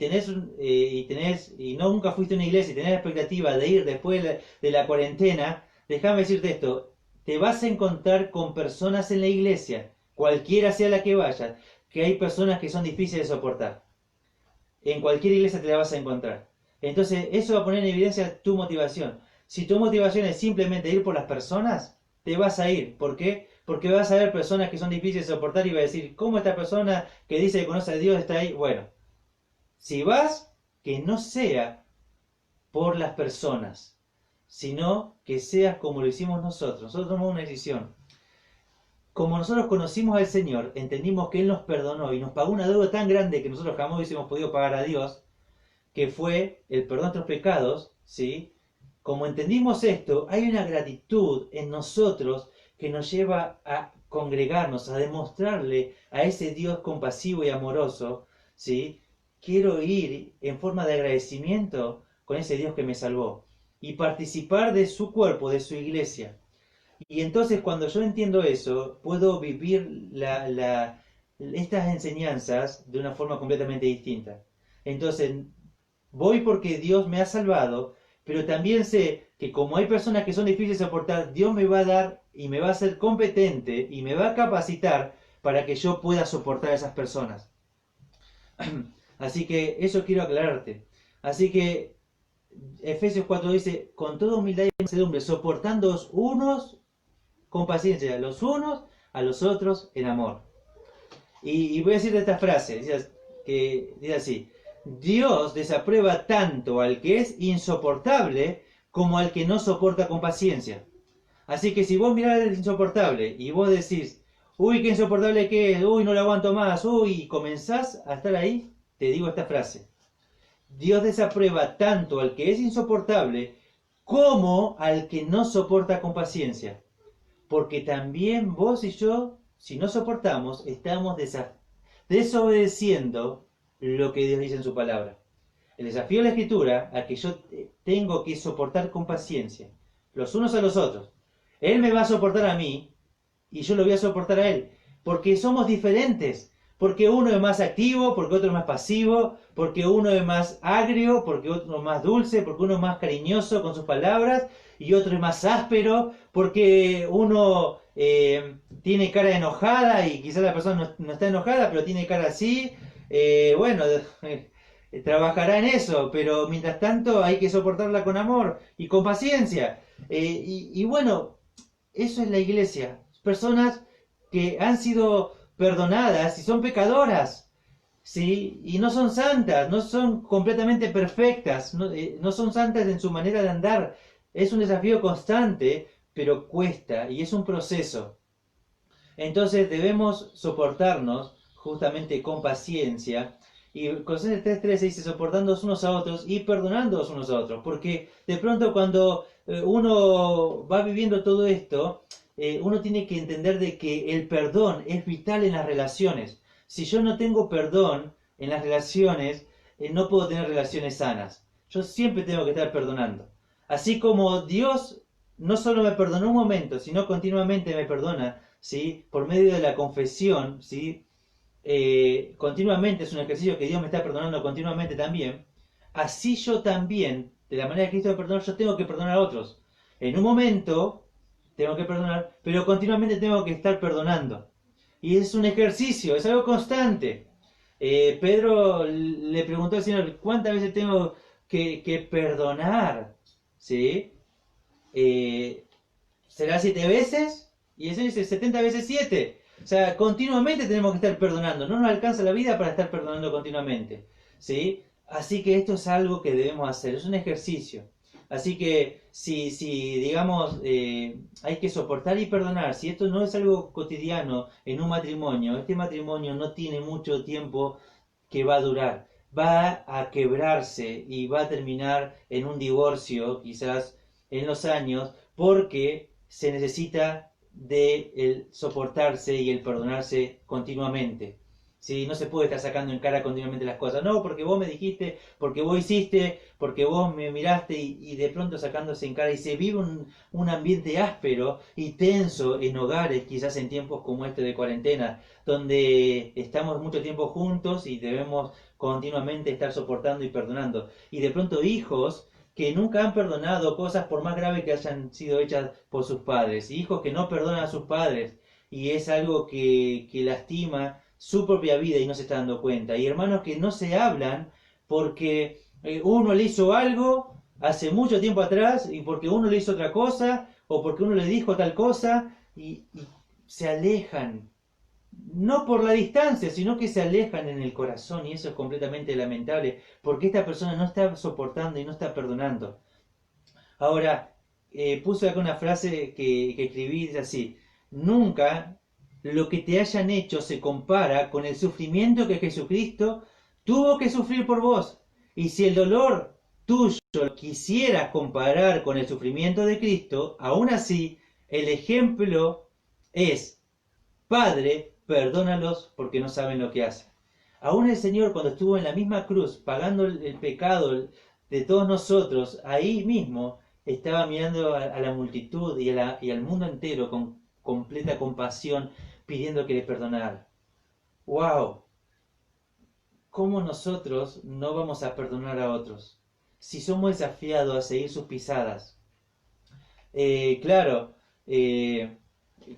y nunca fuiste a una iglesia y tenés la expectativa de ir después de la cuarentena, déjame decirte esto, te vas a encontrar con personas en la iglesia, cualquiera sea la que vayas, que hay personas que son difíciles de soportar. En cualquier iglesia te la vas a encontrar. Entonces, eso va a poner en evidencia tu motivación. Si tu motivación es simplemente ir por las personas, te vas a ir. ¿Por qué? Porque vas a ver personas que son difíciles de soportar y va a decir, ¿cómo esta persona que dice que conoce a Dios está ahí? Bueno, si vas, que no sea por las personas, sino que seas como lo hicimos nosotros. Nosotros tomamos una decisión. Como nosotros conocimos al Señor, entendimos que Él nos perdonó y nos pagó una deuda tan grande que nosotros jamás hubiésemos podido pagar a Dios, que fue el perdón de nuestros pecados, ¿sí? Como entendimos esto, hay una gratitud en nosotros que nos lleva a congregarnos, a demostrarle a ese Dios compasivo y amoroso, ¿sí? Quiero ir en forma de agradecimiento con ese Dios que me salvó y participar de su cuerpo, de su iglesia. Y entonces cuando yo entiendo eso, puedo vivir estas enseñanzas de una forma completamente distinta. Entonces, voy porque Dios me ha salvado, pero también sé que como hay personas que son difíciles de soportar, Dios me va a dar y me va a hacer competente y me va a capacitar para que yo pueda soportar a esas personas. Así que eso quiero aclararte. Así que Efesios 4 dice, con toda humildad y mansedumbre, soportándoos unos con paciencia, los unos a los otros en amor. Y voy a decirte esta frase, dice así, Dios desaprueba tanto al que es insoportable como al que no soporta con paciencia. Así que si vos mirás al insoportable y vos decís, uy, qué insoportable que es, uy, no lo aguanto más, uy, y comenzás a estar ahí, te digo esta frase. Dios desaprueba tanto al que es insoportable como al que no soporta con paciencia. Porque también vos y yo, si no soportamos, estamos desobedeciendo lo que Dios dice en su palabra. El desafío de la Escritura a que yo tengo que soportar con paciencia, los unos a los otros. Él me va a soportar a mí y yo lo voy a soportar a Él, porque somos diferentes, Porque uno es más activo, porque otro es más pasivo, porque uno es más agrio, porque otro es más dulce, porque uno es más cariñoso con sus palabras y otro es más áspero, porque uno tiene cara enojada y quizás la persona no está enojada, pero tiene cara así. Bueno, trabajará en eso, pero mientras tanto hay que soportarla con amor y con paciencia. Y bueno, eso es la iglesia. Personas que han sido perdonadas y son pecadoras, ¿sí? Y no son santas, no son completamente perfectas, no son santas en su manera de andar. Es un desafío constante, pero cuesta y es un proceso. Entonces debemos soportarnos justamente con paciencia. Y Colosenses 3:13 dice soportándonos unos a otros y perdonándonos unos a otros. Porque de pronto cuando uno va viviendo todo esto, uno tiene que entender de que el perdón es vital en las relaciones. Si yo no tengo perdón en las relaciones, no puedo tener relaciones sanas. Yo siempre tengo que estar perdonando. Así como Dios no solo me perdonó un momento, sino continuamente me perdona, ¿sí? Por medio de la confesión, ¿sí? Continuamente es un ejercicio que Dios me está perdonando continuamente también. Así yo también, de la manera que Cristo me perdonó, yo tengo que perdonar a otros. En un momento tengo que perdonar, pero continuamente tengo que estar perdonando. Y es un ejercicio, es algo constante. Pedro le preguntó al Señor, ¿cuántas veces tengo que perdonar? ¿Sí? Eh, ¿Será 7 veces? Y eso dice 70 veces 7. O sea, continuamente tenemos que estar perdonando. No nos alcanza la vida para estar perdonando continuamente. ¿Sí? Así que esto es algo que debemos hacer. Es un ejercicio. Así que si digamos, hay que soportar y perdonar. Si esto no es algo cotidiano en un matrimonio, este matrimonio no tiene mucho tiempo que va a durar. Va a quebrarse y va a terminar en un divorcio, quizás en los años, porque se necesita de el soportarse y el perdonarse continuamente. ¿Sí? No se puede estar sacando en cara continuamente las cosas. No, porque vos me dijiste, porque vos hiciste, porque vos me miraste y de pronto sacándose en cara. Y se vive un ambiente áspero y tenso en hogares, quizás en tiempos como este de cuarentena, donde estamos mucho tiempo juntos y debemos continuamente estar soportando y perdonando. Y de pronto hijos que nunca han perdonado cosas por más graves que hayan sido hechas por sus padres, hijos que no perdonan a sus padres, y es algo que lastima su propia vida y no se está dando cuenta, y hermanos que no se hablan porque uno le hizo algo hace mucho tiempo atrás, y porque uno le hizo otra cosa, o porque uno le dijo tal cosa, y se alejan, no por la distancia, sino que se alejan en el corazón y eso es completamente lamentable porque esta persona no está soportando y no está perdonando. Ahora, puse acá una frase que escribí, dice así, nunca lo que te hayan hecho se compara con el sufrimiento que Jesucristo tuvo que sufrir por vos. Y si el dolor tuyo lo quisieras comparar con el sufrimiento de Cristo, aún así, el ejemplo es Padre, perdónalos porque no saben lo que hacen. Aún el Señor cuando estuvo en la misma cruz pagando el pecado de todos nosotros, ahí mismo estaba mirando a la multitud y al mundo entero con completa compasión pidiendo que le perdonara. ¡Wow! ¿Cómo nosotros no vamos a perdonar a otros? Si somos desafiados a seguir sus pisadas. Claro,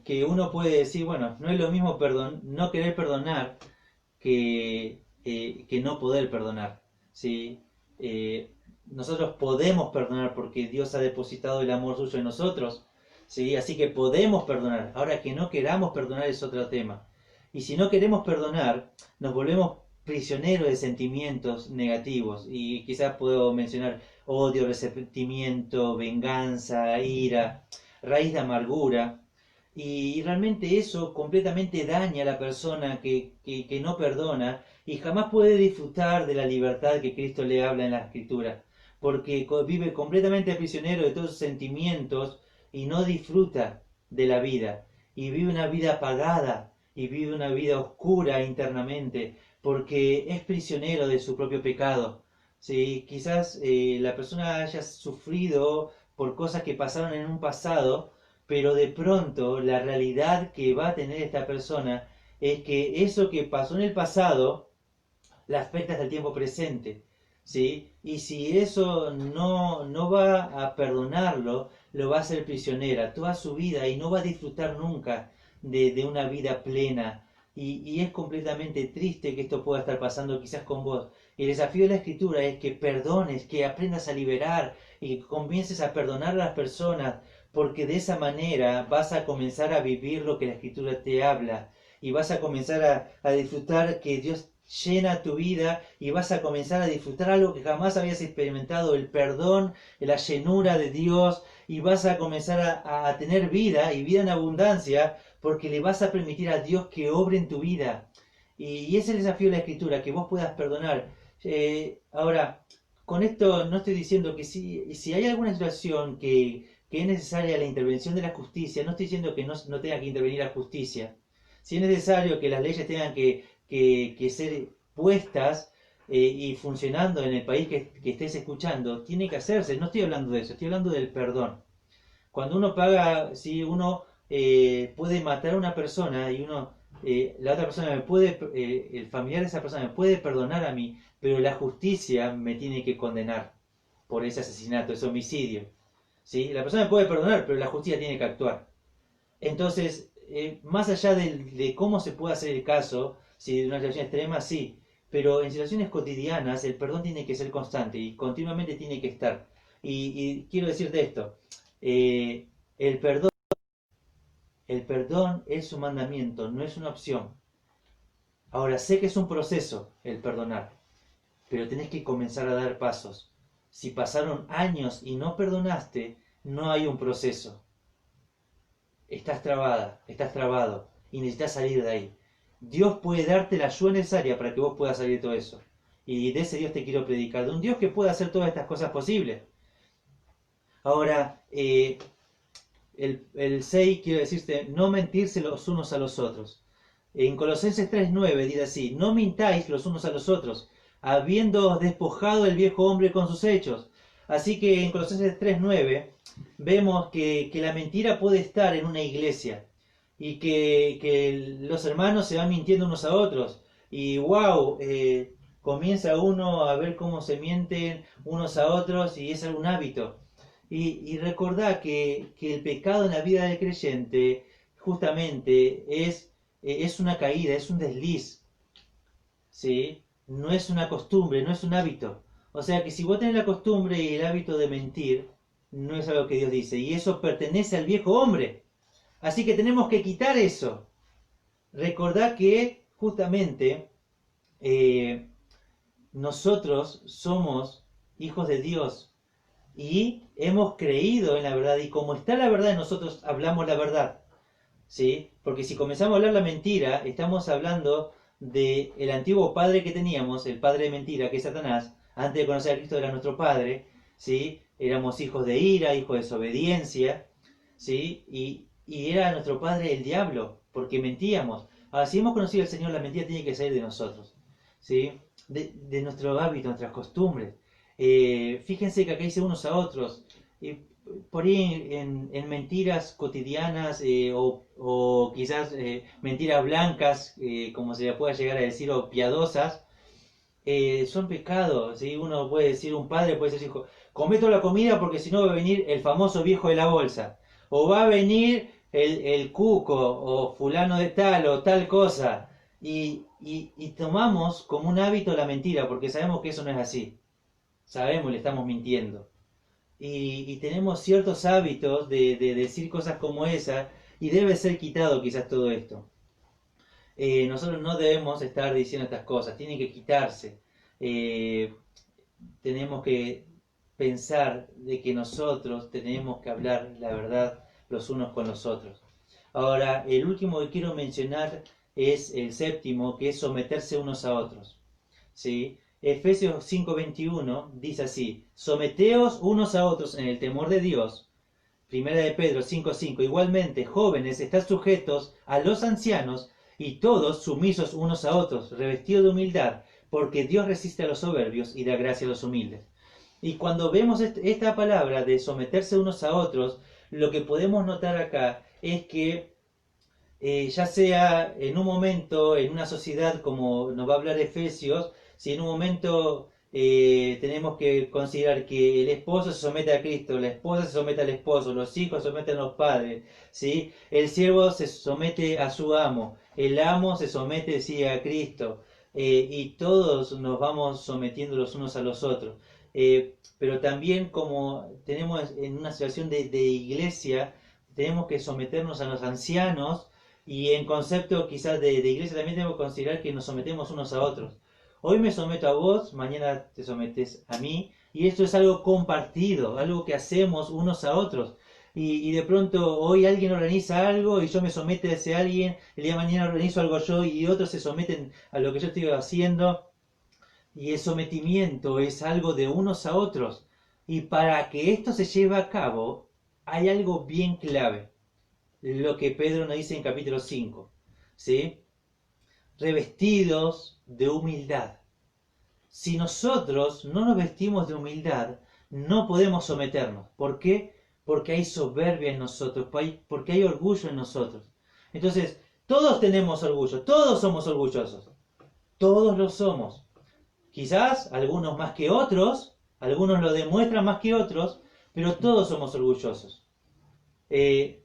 que uno puede decir, bueno, no es lo mismo no querer perdonar que no poder perdonar. ¿Sí? Nosotros podemos perdonar porque Dios ha depositado el amor suyo en nosotros. ¿Sí? Así que podemos perdonar. Ahora que no queramos perdonar es otro tema. Y si no queremos perdonar, nos volvemos prisioneros de sentimientos negativos. Y quizás puedo mencionar odio, resentimiento, venganza, ira, raíz de amargura. Y realmente eso completamente daña a la persona que no perdona y jamás puede disfrutar de la libertad que Cristo le habla en la Escritura, porque vive completamente prisionero de todos sus sentimientos y no disfruta de la vida, y vive una vida apagada, y vive una vida oscura internamente, porque es prisionero de su propio pecado. ¿Sí? Quizás la persona haya sufrido por cosas que pasaron en un pasado, pero de pronto la realidad que va a tener esta persona es que eso que pasó en el pasado la afecta hasta el tiempo presente, ¿sí? Y si eso no va a perdonarlo, lo va a hacer prisionera toda su vida y no va a disfrutar nunca de una vida plena. Y es completamente triste que esto pueda estar pasando quizás con vos. El desafío de la escritura es que perdones, que aprendas a liberar y que comiences a perdonar a las personas, porque de esa manera vas a comenzar a vivir lo que la escritura te habla y vas a comenzar a disfrutar que Dios llena tu vida y vas a comenzar a disfrutar algo que jamás habías experimentado, el perdón, la llenura de Dios, y vas a comenzar a tener vida y vida en abundancia porque le vas a permitir a Dios que obre en tu vida. Y ese es el desafío de la escritura, que vos puedas perdonar. Ahora, con esto no estoy diciendo que si hay alguna situación que es necesaria la intervención de la justicia, no estoy diciendo que no tenga que intervenir la justicia. Si es necesario que las leyes tengan que ser puestas y funcionando en el país que estés escuchando, tiene que hacerse. No estoy hablando de eso, estoy hablando del perdón. Cuando uno paga, si uno puede matar a una persona y la otra persona el familiar de esa persona me puede perdonar a mí, pero la justicia me tiene que condenar por ese asesinato, ese homicidio. ¿Sí? La persona me puede perdonar, pero la justicia tiene que actuar. Entonces, más allá de cómo se puede hacer el caso, si de una situación extrema, sí, pero en situaciones cotidianas el perdón tiene que ser constante y continuamente tiene que estar. Y quiero decirte esto, eh, el perdón, el perdón es un mandamiento, no es una opción. Ahora, sé que es un proceso el perdonar, pero tenés que comenzar a dar pasos. Si pasaron años y no perdonaste, no hay un proceso. Estás trabada, estás trabado y necesitas salir de ahí. Dios puede darte la ayuda necesaria para que vos puedas salir de todo eso. Y de ese Dios te quiero predicar, de un Dios que puede hacer todas estas cosas posibles. Ahora, el 6 quiero decirte, no mentirse los unos a los otros. En Colosenses 3:9 dice así, no mintáis los unos a los otros, habiendo despojado el viejo hombre con sus hechos. Así que en Colosenses 3:9 vemos que la mentira puede estar en una iglesia y que los hermanos se van mintiendo unos a otros. Y wow, comienza uno a ver cómo se mienten unos a otros y es algún hábito. Y recordá que el pecado en la vida del creyente justamente es una caída, es un desliz, ¿sí? No es una costumbre, no es un hábito. O sea que si vos tenés la costumbre y el hábito de mentir, no es algo que Dios dice. Y eso pertenece al viejo hombre. Así que tenemos que quitar eso. Recordá que justamente nosotros somos hijos de Dios y hemos creído en la verdad. Y como está la verdad, nosotros hablamos la verdad. ¿Sí? Porque si comenzamos a hablar la mentira, estamos hablando del antiguo padre que teníamos, el padre de mentira, que es Satanás. Antes de conocer a Cristo era nuestro padre, ¿sí? Éramos hijos de ira, hijos de desobediencia, ¿sí? Y era nuestro padre el diablo, porque mentíamos. Ahora, si hemos conocido al Señor, la mentira tiene que salir de nosotros, ¿sí? De nuestro hábito, nuestras costumbres. Fíjense que acá dice unos a otros. Por ahí en mentiras cotidianas o quizás mentiras blancas, como se le pueda llegar a decir, o piadosas, son pecados. ¿Sí? Uno puede decir, un padre puede decir, hijo, come toda la comida porque si no va a venir el famoso viejo de la bolsa, o va a venir el cuco, o fulano de tal, o tal cosa, y tomamos como un hábito la mentira, porque sabemos que eso no es así, sabemos, le estamos mintiendo. Y tenemos ciertos hábitos de decir cosas como esa y debe ser quitado quizás todo esto. Nosotros no debemos estar diciendo estas cosas, tienen que quitarse. Eh, Tenemos que pensar de que nosotros tenemos que hablar la verdad los unos con los otros. Ahora, el último que quiero mencionar es el séptimo, que es someterse unos a otros. ¿Sí? Efesios 5:21 dice así, someteos unos a otros en el temor de Dios. Primera de Pedro 5:5, igualmente, jóvenes, estad sujetos a los ancianos y todos sumisos unos a otros, revestidos de humildad, porque Dios resiste a los soberbios y da gracia a los humildes. Y cuando vemos esta palabra de someterse unos a otros, lo que podemos notar acá es que ya sea en un momento, en una sociedad como nos va a hablar Efesios, si en un momento tenemos que considerar que el esposo se somete a Cristo, la esposa se somete al esposo, los hijos se someten a los padres, ¿sí? El siervo se somete a su amo, el amo se somete, sí, a Cristo, y todos nos vamos sometiendo los unos a los otros. Pero también como tenemos en una situación de iglesia, tenemos que someternos a los ancianos, y en concepto quizás de iglesia también tenemos que considerar que nos sometemos unos a otros. Hoy me someto a vos, mañana te sometes a mí, y esto es algo compartido, algo que hacemos unos a otros. Y de pronto hoy alguien organiza algo y yo me someto a ese alguien, el día de mañana organizo algo yo y otros se someten a lo que yo estoy haciendo. Y el sometimiento es algo de unos a otros. Y para que esto se lleve a cabo, hay algo bien clave. Lo que Pedro nos dice en capítulo 5. ¿Sí? Revestidos de humildad. Si nosotros no nos vestimos de humildad, no podemos someternos. ¿Por qué? Porque hay soberbia en nosotros, porque hay orgullo en nosotros. Entonces, todos tenemos orgullo, todos somos orgullosos. Todos lo somos. Quizás algunos más que otros, algunos lo demuestran más que otros, pero todos somos orgullosos.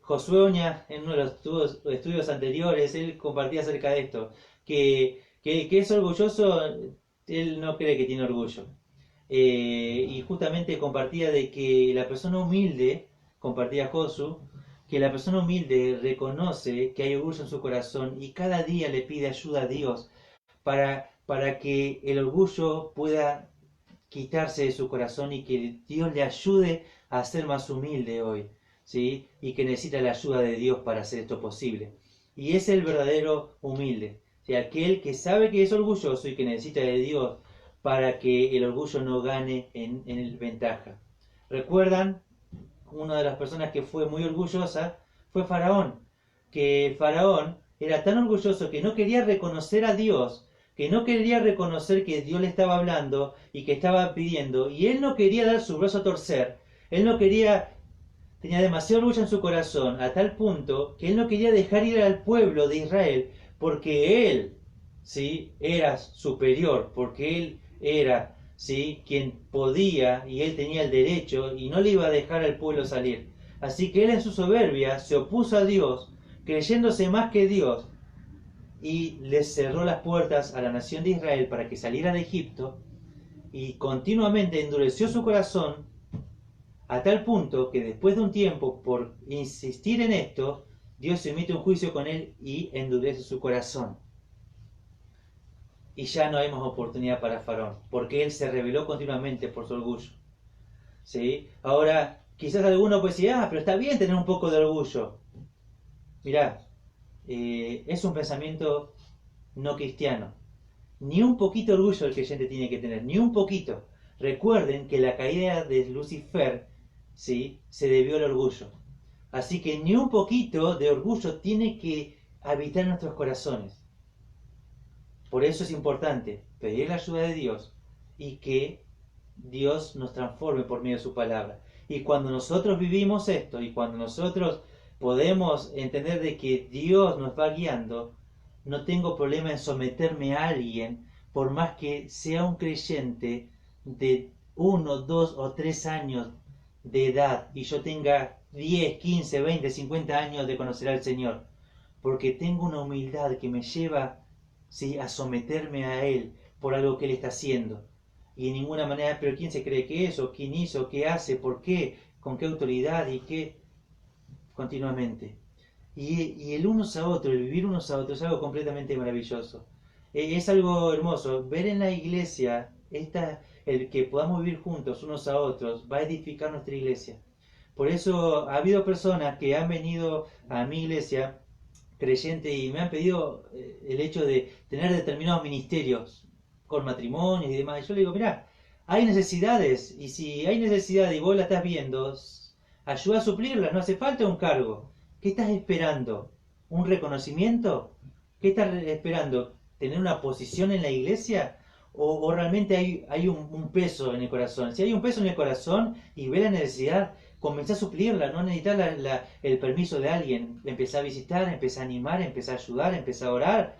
Josué Oña, en uno de los estudios anteriores, él compartía acerca de esto, que es orgulloso, él no cree que tiene orgullo. Y justamente compartía de que la persona humilde, compartía Josu, que la persona humilde reconoce que hay orgullo en su corazón y cada día le pide ayuda a Dios para que el orgullo pueda quitarse de su corazón y que Dios le ayude a ser más humilde hoy, ¿sí? Y que necesita la ayuda de Dios para hacer esto posible. Y es el verdadero humilde, ¿sí? Aquel que sabe que es orgulloso y que necesita de Dios para que el orgullo no gane en ventaja. ¿Recuerdan? Una de las personas que fue muy orgullosa fue Faraón, que Faraón era tan orgulloso que no quería reconocer a Dios, que no quería reconocer que Dios le estaba hablando y que estaba pidiendo, y él no quería dar su brazo a torcer, él no quería, tenía demasiado orgullo en su corazón, a tal punto que él no quería dejar ir al pueblo de Israel, porque él, ¿sí?, era superior, porque él era, ¿sí?, quien podía y él tenía el derecho y no le iba a dejar al pueblo salir. Así que él en su soberbia se opuso a Dios, creyéndose más que Dios, y les cerró las puertas a la nación de Israel para que saliera de Egipto, y continuamente endureció su corazón a tal punto que después de un tiempo, por insistir en esto, Dios emite un juicio con él y endurece su corazón. Y ya no hay más oportunidad para Faraón, porque él se rebeló continuamente por su orgullo. ¿Sí? Ahora, quizás alguno puede decir, pero está bien tener un poco de orgullo. Mirá, es un pensamiento no cristiano. Ni un poquito de orgullo el creyente tiene que tener, ni un poquito. Recuerden que la caída de Lucifer, ¿sí?, se debió al orgullo. Así que ni un poquito de orgullo tiene que habitar en nuestros corazones. Por eso es importante pedir la ayuda de Dios y que Dios nos transforme por medio de su palabra. Y cuando nosotros vivimos esto y cuando nosotros podemos entender de que Dios nos va guiando, no tengo problema en someterme a alguien, por más que sea un creyente de 1, 2 o 3 años de edad y yo tenga 10, 15, 20, 50 años de conocer al Señor, porque tengo una humildad que me lleva, ¿sí?, a someterme a Él por algo que Él está haciendo. Y en ninguna manera, pero ¿quién se cree que es? ¿O quién hizo? ¿Qué hace? ¿Por qué? ¿Con qué autoridad? ¿Y qué? Continuamente. Y el unos a otros, el vivir unos a otros es algo completamente maravilloso. Es algo hermoso. Ver en la iglesia el que podamos vivir juntos unos a otros va a edificar nuestra iglesia. Por eso ha habido personas que han venido a mi iglesia creyente y me han pedido el hecho de tener determinados ministerios con matrimonios y demás. Y yo le digo, mirá, hay necesidades y si hay necesidad y vos la estás viendo, ayuda a suplirlas, no hace falta un cargo. ¿Qué estás esperando? ¿Un reconocimiento? ¿Qué estás esperando? ¿Tener una posición en la iglesia? ¿O realmente hay un peso en el corazón? Si hay un peso en el corazón y ve la necesidad, Comenzá a suplirla, no necesitas el permiso de alguien. Empezá a visitar, empezá a animar, empezá a ayudar, empezá a orar.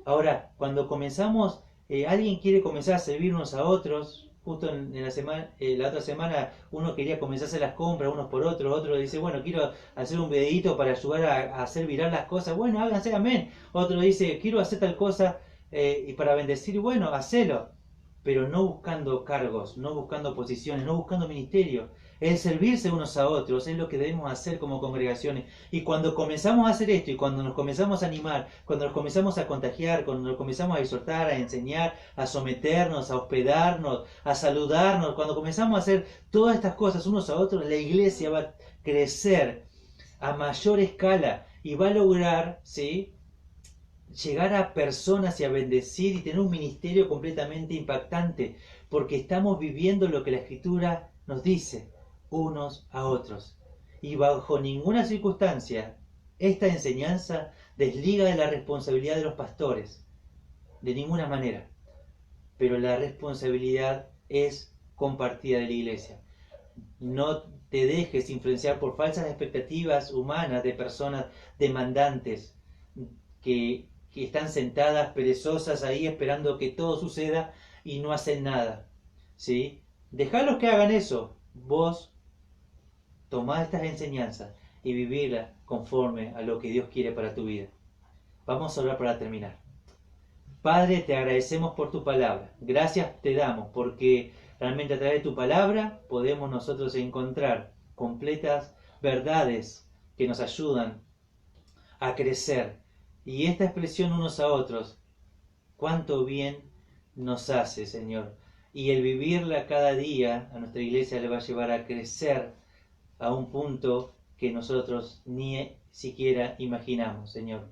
Ahora, cuando comenzamos, alguien quiere comenzar a servir unos a otros. Justo en la semana, la otra semana uno quería comenzar a hacer las compras unos por otros, otro dice, bueno, quiero hacer un videito para ayudar a hacer virar las cosas. Bueno, háganse, amén. Otro dice, quiero hacer tal cosa y para bendecir, bueno, hacelo. Pero no buscando cargos, no buscando posiciones, no buscando ministerio. El servirse unos a otros es lo que debemos hacer como congregaciones. Y cuando comenzamos a hacer esto, y cuando nos comenzamos a animar, cuando nos comenzamos a contagiar, cuando nos comenzamos a exhortar, a enseñar, a someternos, a hospedarnos, a saludarnos, cuando comenzamos a hacer todas estas cosas unos a otros, la iglesia va a crecer a mayor escala y va a lograr, ¿sí?, llegar a personas y a bendecir y tener un ministerio completamente impactante, porque estamos viviendo lo que la Escritura nos dice, unos a otros. Y bajo ninguna circunstancia esta enseñanza desliga de la responsabilidad de los pastores, de ninguna manera. Pero la responsabilidad es compartida de la iglesia. No te dejes influenciar por falsas expectativas humanas de personas demandantes que están sentadas perezosas ahí esperando que todo suceda y no hacen nada, ¿sí? Dejalos que hagan eso. Vos tomá estas enseñanzas y vivirlas conforme a lo que Dios quiere para tu vida. Vamos a orar para terminar. Padre, te agradecemos por tu palabra. Gracias te damos porque realmente a través de tu palabra podemos nosotros encontrar completas verdades que nos ayudan a crecer. Y esta expresión unos a otros, cuánto bien nos hace, Señor. Y el vivirla cada día a nuestra iglesia le va a llevar a crecer a un punto que nosotros ni siquiera imaginamos, Señor.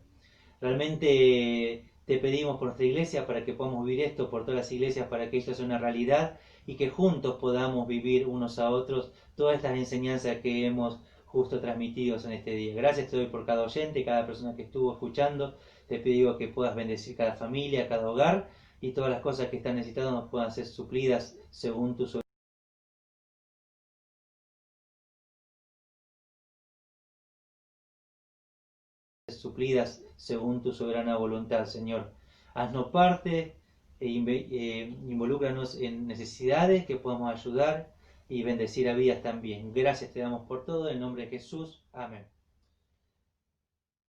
Realmente te pedimos por nuestra iglesia para que podamos vivir esto, por todas las iglesias, para que esto sea una realidad y que juntos podamos vivir unos a otros todas estas enseñanzas que hemos justo transmitidos en este día. Gracias te doy por cada oyente, cada persona que estuvo escuchando. Te pido que puedas bendecir cada familia, cada hogar y todas las cosas que están necesitando nos puedan ser suplidas según tu soberana voluntad, Señor. Haznos parte involúcranos en necesidades que podamos ayudar y bendecir a vidas también. Gracias te damos por todo, en nombre de Jesús. Amén.